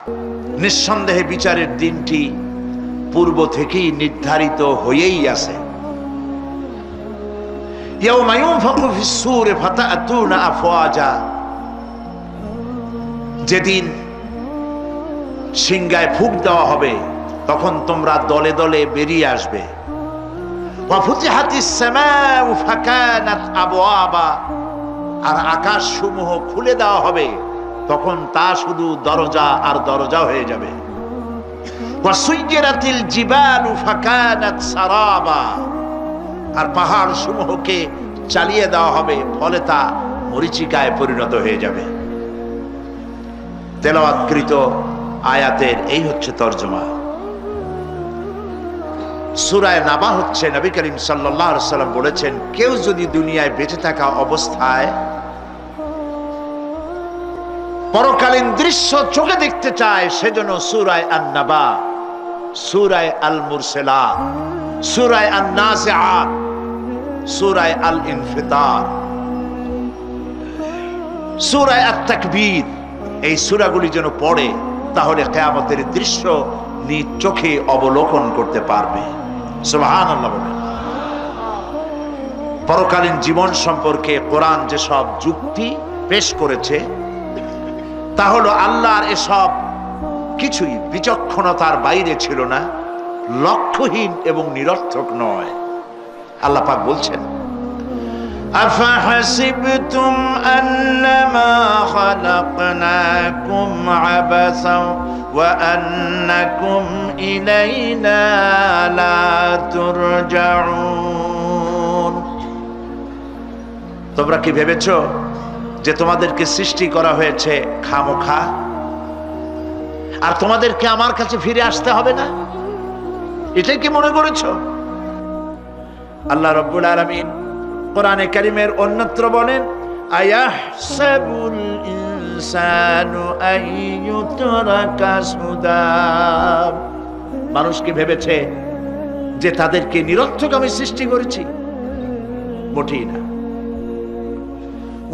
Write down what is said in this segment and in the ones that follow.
নিঃসন্দেহে বিচারের দিনটি পূর্ব থেকেই নির্ধারিত হয়েই আছে। ইয়াউমা ইউনফাখু ফিস-সূরি ফাতা'তুনা আফওয়াজা, যেদিন সিংহায় ফুঁক দেওয়া হবে তখন তোমরা দলে দলে বেরিয়ে আসবে। ওয়া ফুতিহাতিস সামাউ ফাকানাত আবওয়াবা, আর আকাশ সমূহ খুলে দেওয়া হবে তখন তা শুধু দরজা আর দরজা হয়ে যাবে। ওয়া সুয়্যিরাতিল জিবালু ফাকানাত সারাবা, আর পাহাড় সমূহকে চালিয়ে দেওয়া হবে ফলে তা মরীচিকায় পরিণত হয়ে যাবে। তেলাওয়াতকৃত আয়াতের এই হচ্ছে তরজমা। সূরা নাবা হচ্ছে, নবী করিম সাল্লাল্লাহু আলাইহি ওয়াসাল্লাম বলেছেন, কেউ যদি দুনিয়ায় বেঁচে থাকা অবস্থায় পরকালীন দৃশ্য চোখে দেখতে চায় সেজন্য সূরা আন-নাবা, সূরা আল-মুরসালাত, সূরা আন-নাজিআত, সূরা আল-ইনফিতার, সূরা আত-তাকবীর, এই সূরাগুলি যেন পড়ে, তাহলে কিয়ামতের দৃশ্য নিজ চোখে অবলোকন করতে পারবে। সুবহানাল্লাহ বলেন। পরকালীন জীবন সম্পর্কে কোরআন যেসব যুক্তি পেশ করেছে তা হলো আল্লাহর এসব কিছুই বিচক্ষণতার বাইরে ছিল না, লক্ষ্যহীন এবং নিরর্থক নয়। আল্লাহ পাক বলছেন, আফাহাসিবতুম আন্নামা খালাকনাকুম আবাসাও ওয়া আন্নাকুম ইলাইনা লা তুরজাউন। তোমরা কি ভেবেছো যে তোমাদেরকে সৃষ্টি করা হয়েছে খামোখা আর তোমাদেরকে আমার কাছে ফিরে আসতে হবে না? এটাই কি মনে করেছো? আল্লাহ রাব্বুল আলামিন কোরআনে কারীমের অন্যত্র বলেন, আয়াহসাবুল ইনসানু আইয়ুতরাকা সুদা। মানুষ কি ভেবেছে যে তাদেরকে নিরর্থক আমি সৃষ্টি করেছি? মোটেই না।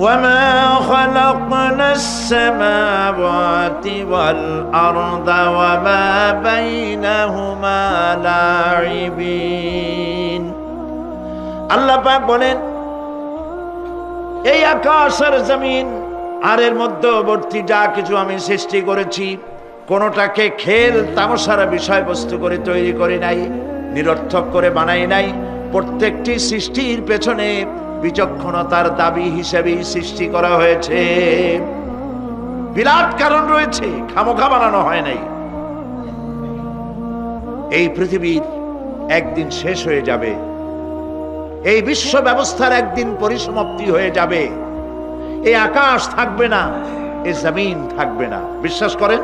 وما خلقنا السماوات والأرض وما بينهما لاعبين। আল্লাহ পাক বলেন, এই আকাশ আর জমিন আর এর মধ্যবর্তী যা কিছু আমি সৃষ্টি করেছি কোনোটাকে খেল তামাশার বিষয়বস্তু করে তৈরি করি নাই, নিরর্থক করে বানাই নাই। প্রত্যেকটি সৃষ্টির পেছনে বিচক্ষণতার দাবি হিসেবে সৃষ্টি করা হয়েছে, বিরাট কারণ রয়েছে, খামোখা বানানো হয় নাই। এই পৃথিবীর একদিন শেষ হয়ে যাবে, এই বিশ্ব ব্যবস্থার একদিন পরিসমাপ্তি হয়ে যাবে। এই আকাশ থাকবে না, এই জমিন থাকবে না। বিশ্বাস করেন?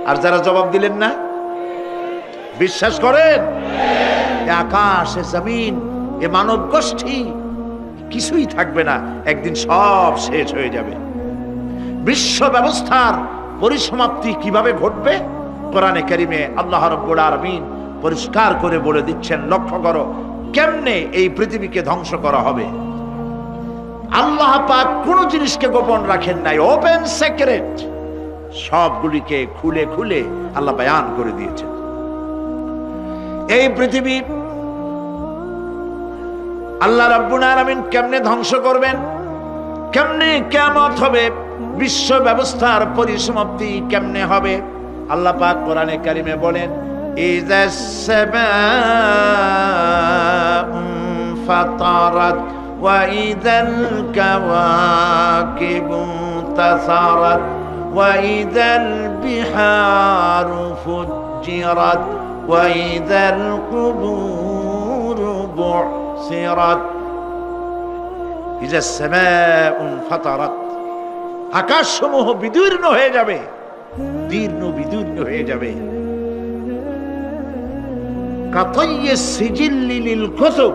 আর যারা জবাব দিলেন না, বিশ্বাস করেন? এই আকাশ, এই জমিন, এই মানব গোষ্ঠী কিছুই থাকবে না, একদিন সব শেষ হয়ে যাবে। বিশ্ব ব্যবস্থার পরিসমাপ্তি কিভাবে ঘটবে? কোরআনে কারীমে আল্লাহ রাব্বুল আলামিন পরিষ্কার করে বলে দিচ্ছেন। লক্ষ্য করো কেমনে এই পৃথিবীকে ধ্বংস করা হবে। আল্লাহ পাক কোন জিনিসকে গোপন রাখেন নাই, ওপেন সিক্রেট, সবগুলিকে খুলে খুলে আল্লাহ বয়ান করে দিয়েছেন। এই পৃথিবী আল্লাহ রাব্বুল আলামিন কেমনে ধ্বংস করবেন, কেমনে কিয়ামত হবে, বিশ্ব ব্যবস্থার পরিসমাপ্তি কেমনে হবে, আল্লাহ পাক কোরআনে কারীমে বলেন, ইযাস সামাউ ফাতারাত ওয়া ইযাল কাওয়াকিবু তাসারাত ওয়া ইযাল বিহারু ফুজ্জিরাত ওয়া ইযাল কুবুরু বু'সিরাত। ইযাস সামাউ ফাতারাত, আকাশসমূহ বিদীর্ণ হয়ে যাবে, বিদীর্ণ হয়ে যাবে। কাতাইয়িস সিজিল্লি লিল কুতুব,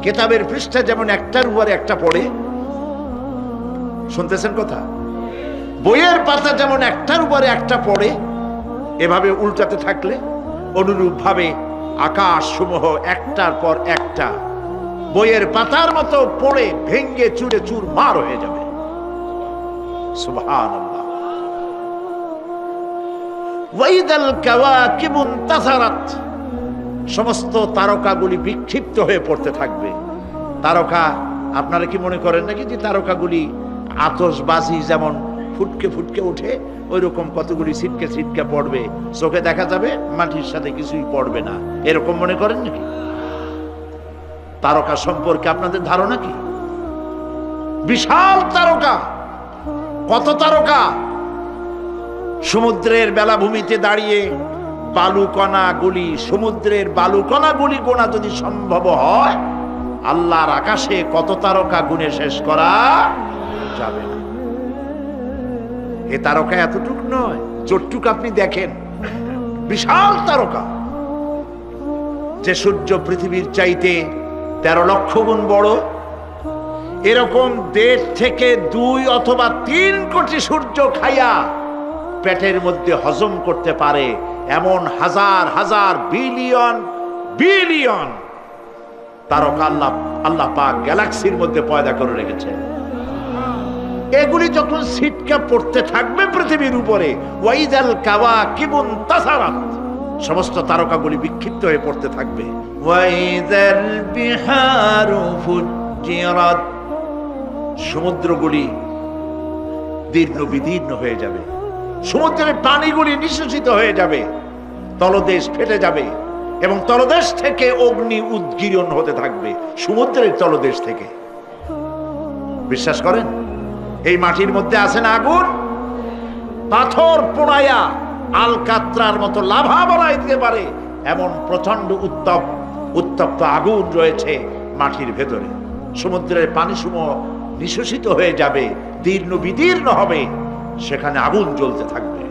কিতাবের পৃষ্ঠা যেমন একটার উপর একটা পড়ে, শুনতেছেন কথা? বইয়ের পাতা যেমন একটার উপরে একটা পড়ে, এভাবে উল্টাতে থাকলে অনুরূপ ভাবে আকাশ সমূহ একটার পর একটা বইয়ের পাতার মতো পড়ে ভেঙ্গে চুরে চুরমার হয়ে যাবে। সুবহানাল্লাহ। ওয়াইদাল কাওয়াকিবু ইনতাসারাত, সমস্ত তারকাগুলি বিক্ষিপ্ত হয়ে পড়তে থাকবে। তারকা, আপনারা কি মনে করেন নাকি যে তারকাগুলি আতশবাজি যেমন ফুটকে ফুটকে ওঠে ওই রকম কতগুলি ছিটকে ছিটকে পড়বে, চোখে দেখা যাবে, মাটির সাথে কিছুই পড়বে না, এরকম মনে করেন নাকি? তারকা সম্পর্কে আপনাদের ধারণা কি? বিশাল তারকা। কত তারকা! সমুদ্রের বেলাভূমিতে দাঁড়িয়ে বালুকণাগুলি, সমুদ্রের বালুকণাগুলি গোনা যদি সম্ভব হয়, আল্লাহর আকাশে কত তারকা গুণে শেষ করা যাবে না। এ তারকা এতটুক নয়, যতটুক আপনি দেখেন বিশাল তারকা। যে সূর্য পৃথিবীর চাইতে 13 লক্ষ গুণ বড়, এরকম 1.5 থেকে 2 অথবা 3 কোটি সূর্য খাইয়া পেটের মধ্যে হজম করতে পারে এমন হাজার হাজার বিলিয়ন বিলিয়ন তারকা আল্লাহ পাক গ্যালাক্সির মধ্যে পয়দা করে রেখেছে। এগুলি যখন ছিটকা পড়তে থাকবে পৃথিবীর উপরে, ওয়াইদাল কাওয়াকিবু ইনতাসারাত, সমস্ত তারকাগুলি বিক্ষিপ্ত হয়ে পড়তে থাকবে। ওয়াইদাল বিহারু ফুজ্জিরাত, সমুদ্রগুলি দীর্ণ বিদীর্ণ হয়ে যাবে, সমুদ্রের পানিগুলি নিঃশেষিত হয়ে যাবে, তলদেশ ফেটে যাবে এবং তলদেশ থেকে অগ্নি উদ্গীরণ হতে থাকবে, সমুদ্রের তলদেশ থেকে। বিশ্বাস করেন? এই মাটির মধ্যে আছে না আগুন, পাথর পোড়াইয়া আলকাত্রার মতো লাভা বানাই দিতে পারে এমন প্রচন্ড উত্তপ্ত আগুন রয়েছে মাটির ভেতরে। সমুদ্রের পানিসমূহ নিঃশেষিত হয়ে যাবে, দীর্ণ বিদীর্ণ হবে, সেখানে আগুন জ্বলতে থাকবে।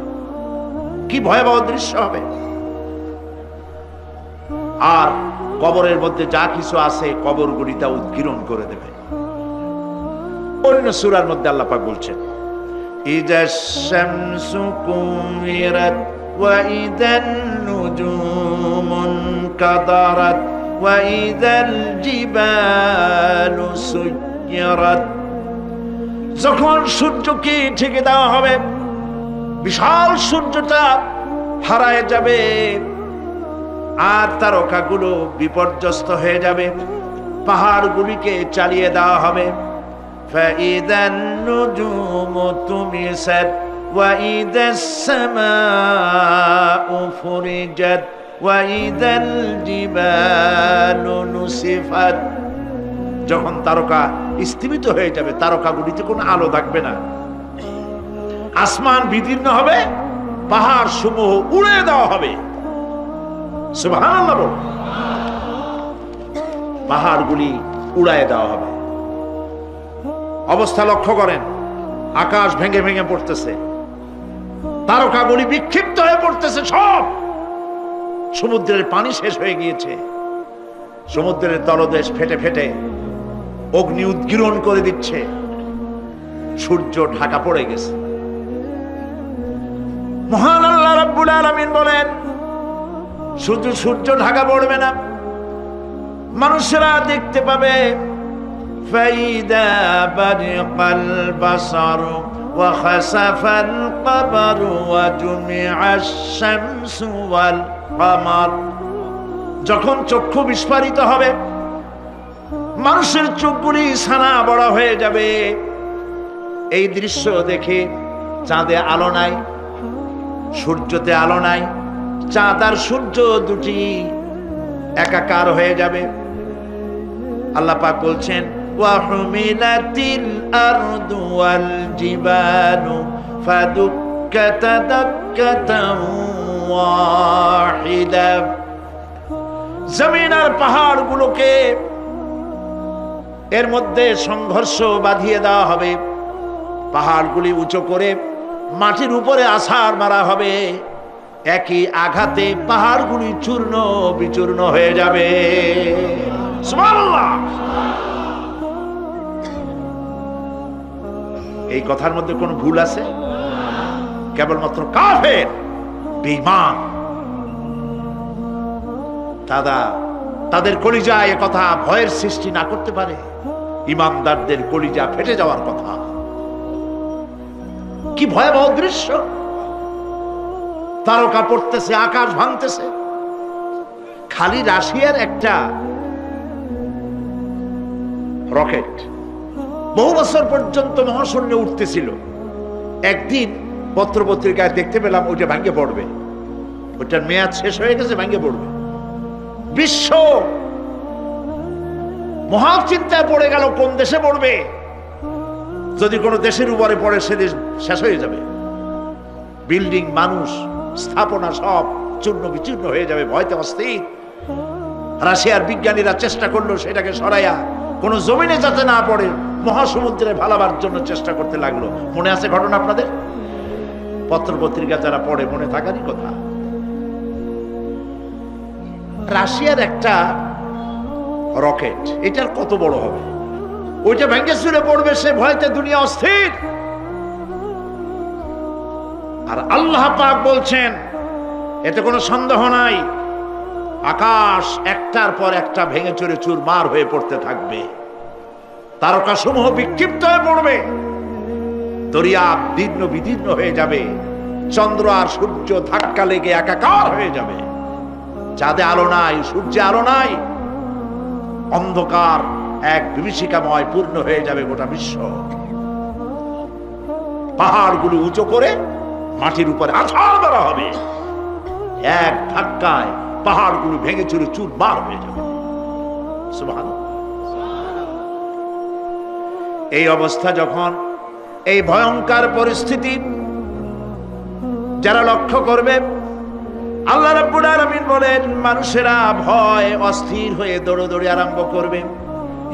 কি ভয়াবহ দৃশ্য হবে! আর কবরের মধ্যে যা কিছু আছে কবরগুলি তা উদ্গীরণ করে দেবে। অন্য সূরার মধ্যে আল্লাহ পাক বলছেন, ইযাশ শামসু কুমিরাত ওয়া ইযান নুজুমুন কাদারাত ওয়া ইযাল জিবালু সুয়্যিরাত। যখন সূর্যকে ঢেকে দেওয়া হবে, বিশাল সূর্যটা হারায় যাবে আর তারকাগুলো বিপর্যস্ত হয়ে যাবে, পাহাড়গুলিকে চালিয়ে দেওয়া হবে। فَإِذَا النُّجُومُ طُمِسَتْ وَإِذَا السَّمَاءُ فُرِجَتْ وَإِذَا الْجِبَالُ نُسِفَتْ। যখন তারকা স্থিমিত হয়ে যাবে, তারকাগুলিতে কোনো আলো থাকবে না, আসমান বিদীর্ণ হবে, পাহাড় সমূহ উড়িয়ে দেওয়া হবে। সুবহানাল্লাহ। পাহাড়গুলি উড়ায় দেওয়া হবে। অবস্থা লক্ষ্য করেন, আকাশ ভেঙে ভেঙে পড়তেছে, তারকাগুলি বিক্ষিপ্ত হয়ে পড়তেছে, সব সমুদ্রের পানি শেষ হয়ে গিয়েছে, সমুদ্রের তলদেশ ফেটে ফেটে অগ্নি উদ্গীরণ করে দিচ্ছে, সূর্য ঢাকা পড়ে গেছে। মহান আল্লাহ রাব্বুল আলামিন বলেন, শুধু সূর্য ঢাকা পড়বে না, মানুষেরা দেখতে পাবে فَإِذَا بَرِقَ الْبَصَرُ وَخَسَفَ الْقَمَرُ وَجُمِعَ الشَّمْسُ وَالْقَمَرُ। যখন চক্ষু বিস্ফারিত হবে, মানুষের চোখগুলি ছানা বড়া হয়ে যাবে। এই দৃশ্য দেখে চাঁদে আলো নাই, সূর্যতে আলো নাই, চাঁদ আর সূর্য দুটি একাকার হয়ে যাবে। আল্লাহ পাক বলছেন, ওয়াহুমিলাতিল আরদু ওয়াল জিবালু ফাদুক্কাতা দাক্কাতান ওয়াহিদা। জমিন আর পাহাড়গুলোকে এর মধ্যে সংঘর্ষ বাঁধিয়ে দেওয়া হবে, পাহাড়গুলি উঁচু করে মাটির উপরে আছাড় মারা হবে, একই আঘাতে পাহাড়গুলি চূর্ণ বিচূর্ণ হয়ে যাবে। সুবহানাল্লাহ। এই কথার মধ্যে কোন ভুল আছে? কেবলমাত্র কাফের, বেঈমান তাদের কলিজায় এ কথা ভয়ের সৃষ্টি না করতে পারে। ঈমানদারদের কলিজা ফেটে যাওয়ার কথা। কি ভয়াবহ দৃশ্য! তারকা পড়তেছে, আকাশ ভাঙতেছে। খালি রাশিয়ার একটা রকেট বহু বছর পর্যন্ত মহাশূন্যে উঠতেছিল। একদিন পত্রপত্রিকায় দেখতে পেলাম ওইটা ভাঙ্গে পড়বে, ওইটার মেয়াদ শেষ হয়ে গেছে, ভাঙ্গে পড়বে। বিশ্ব মহাচিন্তায় পড়ে গেল, কোন দেশে পড়বে। যদি কোনো দেশের উপরে পড়ে সে দেশ শেষ হয়ে যাবে, বিল্ডিং, মানুষ, স্থাপনা সব চূর্ণ বিচূর্ণ হয়ে যাবে, ভয়তে অস্থির। রাশিয়ার বিজ্ঞানীরা চেষ্টা করলো সেটাকে সরাইয়া কোন জমিনে যাতে না পড়ে মহাসমুদ্রে ভালাবার জন্য চেষ্টা করতে লাগলো। মনে আছে ঘটনা আপনাদের? পত্রপত্রিকা যারা পড়ে মনে থাকারই কথা। রাশিয়ার একটা রকেট, এটার কত বড় হবে, ওইটা ভেঙে চুরে পড়বে, সে ভয়তে দুনিয়া অস্থির। আর আল্লাহ পাক বলছেন এতে কোনো সন্দেহ নাই, আকাশ একটার পর একটা ভেঙে চুরে চুরমার হয়ে পড়তে থাকবে, তারকাসমূহ বিক্ষিপ্ত হয়ে পড়বে, দরিয়া দীর্ণ বিদীর্ণ হয়ে যাবে, চন্দ্র আর সূর্য ধাক্কা লেগে একাকার হয়ে যাবে, চাঁদে আলো নাই, সূর্যে আলো নাই, অন্ধকার এক বিভীষিকাময় পূর্ণ হয়ে যাবে গোটা বিশ্ব। পাহাড়গুলো উঁচু করে মাটির উপরে আছাড় মারা হবে, এক ধাক্কায় পাহাড়গুলো ভেঙে চুরে চুরমার হয়ে যাবে। সুবহানাল্লাহ। এই অবস্থা যখন, এই ভয়ঙ্কর পরিস্থিতি যারা লক্ষ্য করবে, আল্লাহ রাব্বুল আলামিন বলেন মানুষেরা ভয় অস্থির হয়ে দৌড়াদৌড়ি আরম্ভ করবে।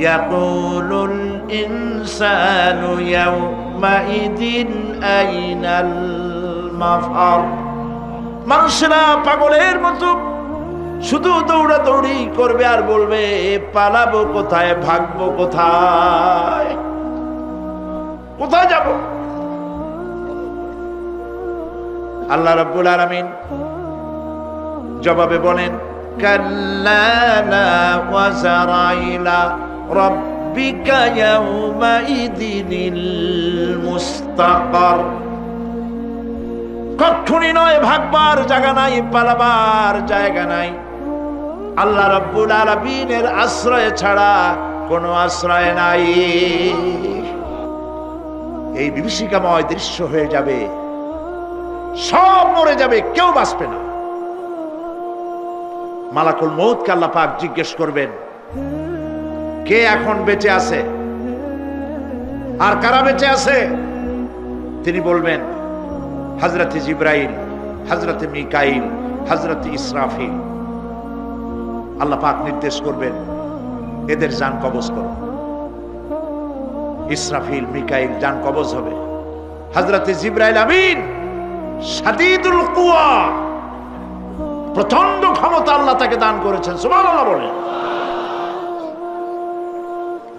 ইয়াকুলুল ইনসানু ইয়াউমাইদিন আইনাল মাফার। মানুষেরা পাগলের মতো শুধু দৌড়াদৌড়ি করবে আর বলবে পালাবো কোথায়, ভাগবো কোথায়, কোথায় যাব। আল্লাহ রাব্বুল আলামিন জবাবে বলেন কাল্লা লা ওয়াজরা ইলা রাব্বিকা ইয়াউমাইদিনিল মুস্তাকার। কখনই নয়, ভাগবার জায়গা নাই, পালাবার জায়গা নাই। আল্লাহ রাব্বুল আলামিনের আশ্রয় ছাড়া কোনো আশ্রয় নাই। এই বিভীষিকাময় দৃশ্য হয়ে যাবে, সব মরে যাবে, কেউ বাঁচবে না। মালাকুল মউতকে আল্লাহ পাক জিজ্ঞেস করবেন কে এখন বেঁচে আছে আর কারা বেঁচে আছে। তিনি বলবেন হযরত জিবরাইল, হযরত মিকাইল, হযরত ইসরাফিল। আল্লাহ পাক নির্দেশ করবেন এদের জান কবজ করো। ইসরাফিল, মিকাইল জান কবজ হবে। হযরত জিবরাইল আমিন শাদীদুল কুওয়া, প্রচন্ড ক্ষমতা আল্লাহ তাকে দান করেছেন। সুবহানাল্লাহ বলেন।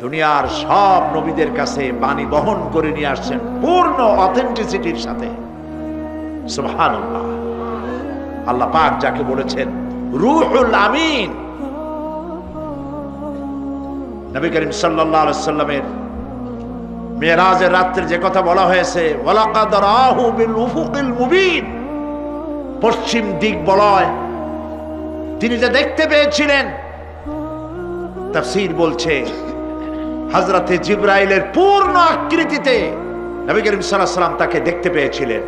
দুনিয়ার সব নবীদের কাছে বাণী বহন করে নিয়ে আসছেন পূর্ণ অথেন্টিসিটির সাথে। সুবহানাল্লাহ। আল্লাহ পাক যাকে বলেছেন রূহুল আমিন। নবী করিম সাল্লাল্লাহু আলাইহি সাল্লামের মেরাজের রাত্রে যে কথা বলা হয়েছে ওয়ালাকাদ রাহু বিল উফুকিল মুবিন, পশ্চিম দিক বলয় তিনি যা দেখতে পেয়েছিলেন, তাফসীর বলছে হযরতে জিবরাইলের পূর্ণ আকৃতিতে নবী করিম সাল্লাল্লাহু আলাইহি সাল্লাম তাকে দেখতে পেয়েছিলেন।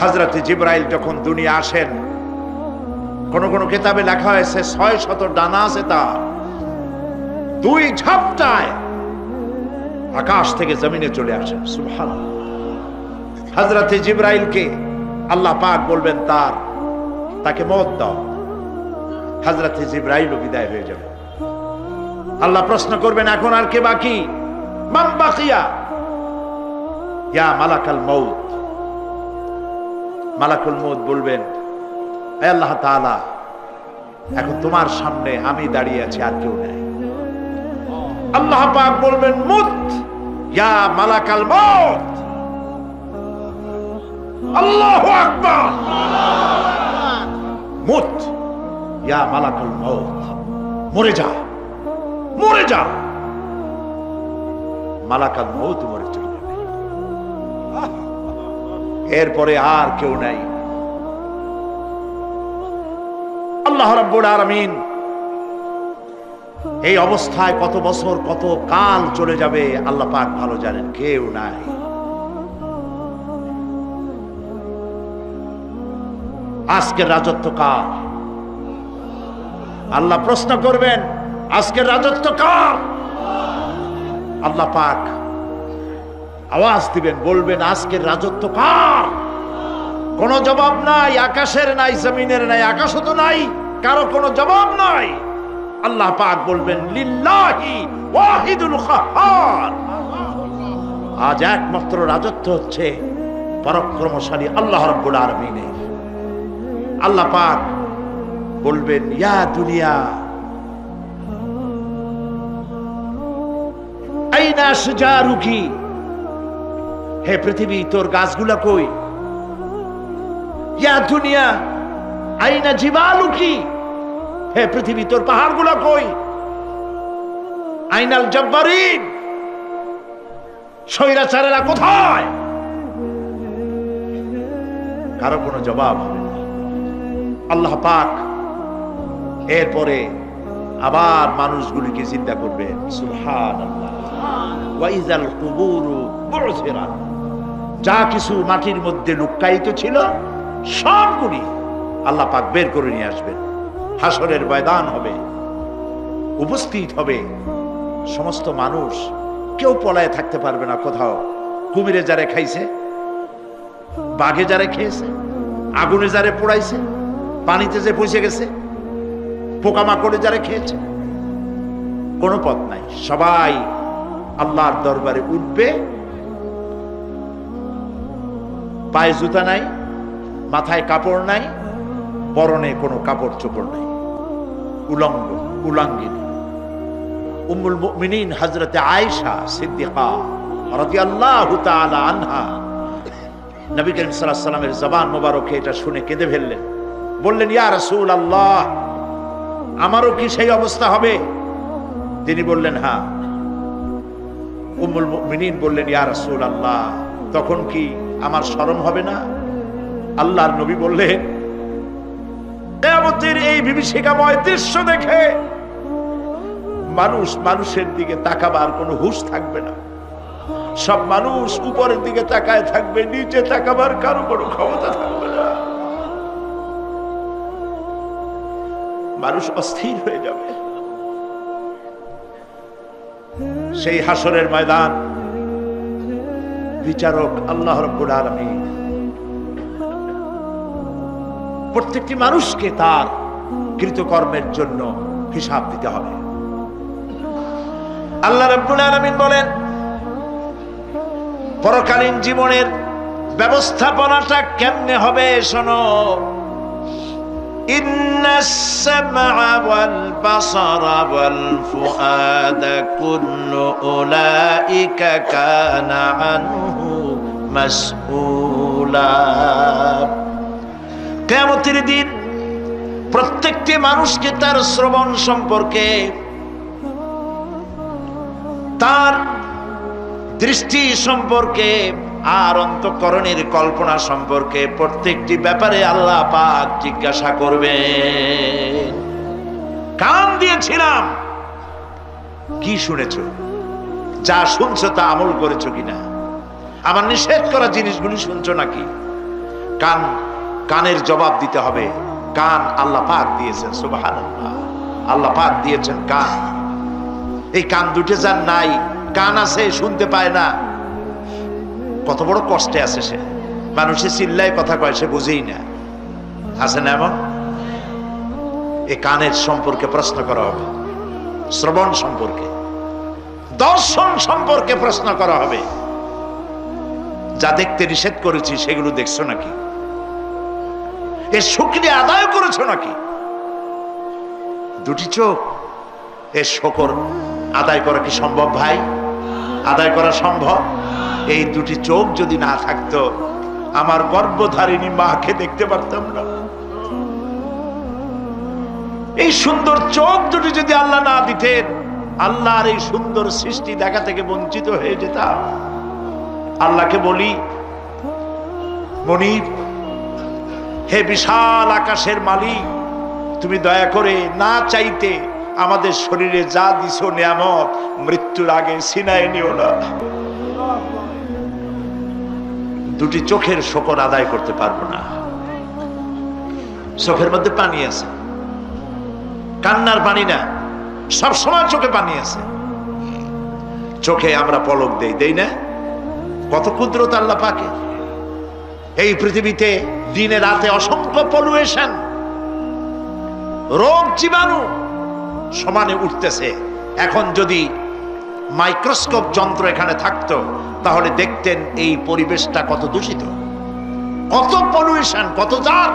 হযরতে জিবরাইল যখন দুনিয়া আসেন, কোন কোন কিতাবে লেখা হয়েছে 600 ডানা আছে তার, দুই ঝাপটায় আকাশ থেকে জমিনে চলে আসেন। সুবহানাল্লাহ। হযরতে জিবরাইলকে আল্লাহ পাক বলবেন তাকে মওত দাও। হযরতে জিবরাইল বিদায় হয়ে যাবে। আল্লাহ প্রশ্ন করবেন এখন আর কে বাকি? মান বাকিয়া ইয়া মালাকাল মউত। মালাকুল মউত বলবেন হে আল্লাহ তাআলা, এখন তোমার সামনে আমি দাঁড়িয়ে আছি, আর কেউ নেই। আল্লাহ পাক বলবেন মুত ইয়া মালাকাল মউত। আল্লাহু আকবার। মুত ইয়া মালাকুল মউত, মরে যা, মরে যা। মালাকাল মউত মরে চলে যাবে। এরপরে আর কেউ নাই। আল্লাহ রাব্বুল আলামিন এই অবস্থায় কত বছর কত কাল চলে যাবে আল্লাহ পাক ভালো জানেন, কেউ নাই। আজকের রাজত্ব কার? আল্লাহ প্রশ্ন করবেন, আজকের রাজত্ব কার? আল্লাহ পাক আওয়াজ দিবেন, বলবেন আজকের রাজত্ব কার? কোনো জবাব নাই, আকাশের নাই, জমিনের নাই, আকাশও তো নাই, কারো কোনো জবাব নাই। আল্লাহ পাক বলবেন লিল্লাহি ওয়াহিদুল কাহ্হার। আজ একমাত্র রাজত্ব হচ্ছে পরাক্রমশালী আল্লাহ রাব্বুল আলামিনের। আল্লাহ পাক বলবেন ইয়া দুনিয়া আইনা শুজারুকি, হে পৃথিবী তোর গাছগুলা কই? ইয়া দুনিয়া আইনা জিবালুকি, হে পৃথিবী তোর পাহাড়গুলা কই? আইনাল জব্বারিন, স্বৈরাচারেরা কোথায়? কারো কোনো জবাব হবে না। আল্লাহ পাক এরপরে আবার মানুষগুলিকে চিন্তা করবেন, সুবহানাল্লাহ, ওয়া ইযাল কুবুরু বু'সিরাত, যা কিছু মাটির মধ্যে লুক্কায়িত ছিল সবগুলি আল্লাহ পাক বের করে নিয়ে আসবেন। হাসরের ময়দান হবে, উপস্থিত হবে সমস্ত মানুষ, কেউ পলায় থাকতে পারবে না কোথাও। কুমিরে যারে খাইছে, বাঘে যারে খেয়েছে, আগুনে যারে পোড়াইছে, পানিতে যে পৌঁছে গেছে, পোকামাকড়ে যারা খেয়েছে, কোনো পথ নাই। সবাই আল্লাহর দরবারে উঠবে, পায়ে জুতা নাই, মাথায় কাপড় নাই, পরনে কোনো কাপড় চোপড় নাই, উলঙ্গ উলাঙ্গিনী। উম্মুল মুমিনিন হযরতে আয়েশা সিদ্দিকা রাদিয়াল্লাহু তাআলা আনহা নবী করিম সাল্লাল্লাহু আলাইহি ওয়াসাল্লামের জবান মোবারকে এটা শুনে কেঁদে ফেললেন। বললেন ইয়া রাসূলুল্লাহ, আমারও কি সেই অবস্থা হবে? তিনি বললেন হ্যাঁ। উম্মুল মুমিনিন বললেন ইয়া রাসূলুল্লাহ, তখন কি আমার শরম হবে না? আল্লাহর নবী বললেন কিয়ামতের এই বিভীষিকাময় দৃশ্য দেখে মানুষ মানুষের দিকে তাকাবার কোনো হুঁশ থাকবে না। সব মানুষ উপরের দিকে তাকায় থাকবে, নিচে তাকাবার কারো কোনো ক্ষমতা থাকবে না। মানুষ অস্থির হয়ে যাবে। সেই হাসরের ময়দান বিচারক আল্লাহ রাব্বুল আলামিন প্রত্যেকটি মানুষকে তার কৃতকর্মের জন্য হিসাব দিতে হবে। আল্লাহ রাব্বুল আলামিন বলেন পরকালীন জীবনের ব্যবস্থাপনাটা কেমনে হবে শোনো। ইন্নাস সামআ ওয়াল বাসারা ওয়াল ফুআদা কুল্লু উলাইকা কানা আনহু মাসউলা। কিয়ামতের দিন প্রত্যেকটি মানুষকে তার শ্রবণ সম্পর্কে, তার দৃষ্টি সম্পর্কে আর অন্তঃকরণের কল্পনা সম্পর্কে প্রত্যেকটি ব্যাপারে আল্লাহ পাক জিজ্ঞাসা করবেন। কান দিয়েছিলাম, কি শুনেছো? যা শুনছো তা আমল করেছো কিনা? আমার নিষেধ করা জিনিসগুলি শুনছো নাকি? কান, কানের জবাব দিতে হবে। কান আল্লাহ পাক দিয়েছেন, সুবহানাল্লাহ, আল্লাহ পাক দিয়েছেন কান। এই কান দুটে যার নাই, কান আছে শুনতে পায় না, কত বড় কষ্টে আছে সে। মানুষে চিল্লায় কথা কয়, সে বুঝেই না, আছে না এমন? এই কানের সম্পর্কে প্রশ্ন করা হবে, শ্রবণ সম্পর্কে, দর্শন সম্পর্কে প্রশ্ন করা হবে। যা দেখতে নিষেধ করেছি সেগুলো দেখছো নাকি? এর শুকরিয়া আদায় করেছো নাকি? দুটি চোখ, এর শুকর আদায় করা কি সম্ভব ভাই? আদায় করা সম্ভব? এই দুটি চোখ যদি না থাকতো আমার গর্ভধারিণী মাকে দেখতে পারতাম না। এই সুন্দর চোখ দুটি যদি আল্লাহ না দিতেন, আল্লাহর এই সুন্দর সৃষ্টি দেখা থেকে বঞ্চিত হয়ে যেতাম। আল্লাহকে বলি, মনিব, হে বিশাল আকাশের মালিক, তুমি দয়া করে না চাইতে আমাদের শরীরে যা দিছো নিয়ামত মৃত্যুর আগে ছিনায় নিও না। দুটি চোখের শকর আদায় করতে পারবো না। চোখের মধ্যে পানি আছে, কান্নার পানি না, সব সময় চোখে পানি আছে। চোখে আমরা পলক দেই না? কত কুদরত আল্লাহ পাকের। এই পৃথিবীতে দিনে রাতে অসংখ্য পলুয়েশন, রোগ জীবাণু সমানে উঠতেছে। এখন যদি মাইক্রোস্কোপ যন্ত্র এখানে থাকতো তাহলে দেখতেন এই পরিবেশটা কত দূষিত, কত পলুয়েশন, কত জার।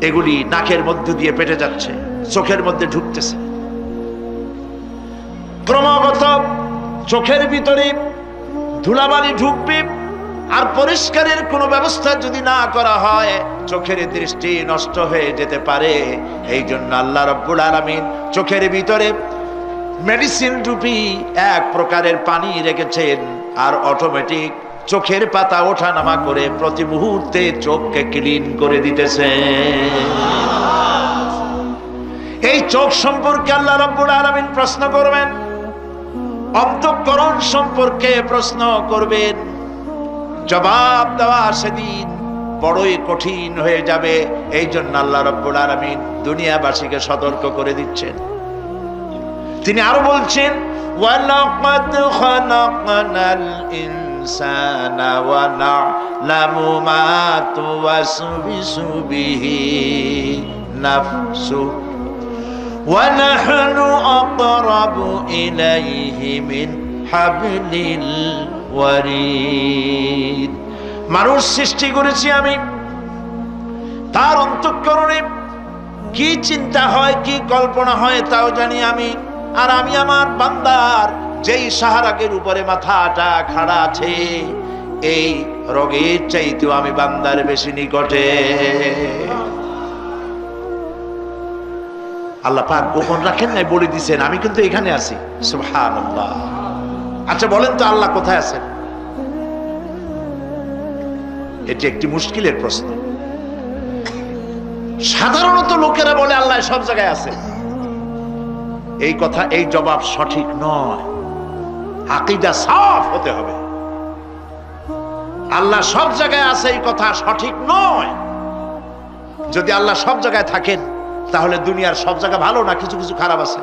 এগুলি নাকের মধ্যে দিয়ে পেটে যাচ্ছে, চোখের মধ্যে ঢুকতেছে। ক্রমাগত চোখের ভিতরে ধুলাবালি ঢুকবে, আর পরিষ্কারের কোনো ব্যবস্থা যদি না করা হয় চোখের দৃষ্টি নষ্ট হয়ে যেতে পারে। এই জন্য আল্লাহ রাব্বুল আলামিন চোখের ভিতরে মেডিসিন রূপী এক প্রকারের পানি রেখেছেন, আর অটোমেটিক চোখের পাতা ওঠানামা করে প্রতি মুহূর্তে চোখকে ক্লিন করে দিতেছে। এই চোখ সম্পর্কে আল্লাহ রাব্বুল আলামিন প্রশ্ন করবেন, অন্তঃকরণ সম্পর্কে প্রশ্ন করবেন। জবাব দেওয়া সেদিন বড়ই কঠিন হয়ে যাবে। এই জন্য আল্লাহ রাব্বুল আলামিন দুনিয়াবাসীকে সতর্ক করে দিচ্ছেন। তিনি আরো বলছেন, ওয়ালাকাদ খালাকনাল ইনসানা ওয়া না'লামু মা তুওয়াসবিসু বিহি নাফসু ওয়া নাহনু আকরাবু ইলাইহি মিন হাবলিল ওয়ারিদ। মানুষ সৃষ্টি করেছি আমি, তার অন্তঃকরণে কি চিন্তা হয়, কি কল্পনা হয় তাও জানি আমি। আর আমি আমার বান্দার যেই সাহারাগের উপরে মাথাটা খাড়া আছে, এই রোগের চাইতেও আমি বান্দার বেশি নিকটে। আল্লাহ পাক গোপন রাখেন নাই, বলে দিছেন আমি কিন্তু এখানে আছি। সুবহানাল্লাহ। আচ্ছা বলেন তো আল্লাহ কোথায় আছেন? এটি একটি মুশকিলের প্রশ্ন। সাধারণত লোকেরা বলে আল্লাহ সব জায়গায় আছে। এই কথা, এই জবাব সঠিক নয়। আকীদা সাফ হতে হবে। আল্লাহ সব জায়গায় আছে এই কথা সঠিক নয়। যদি আল্লাহ সব জায়গায় থাকেন তাহলে দুনিয়ার সব জায়গা ভালো না, কিছু কিছু খারাপ আছে।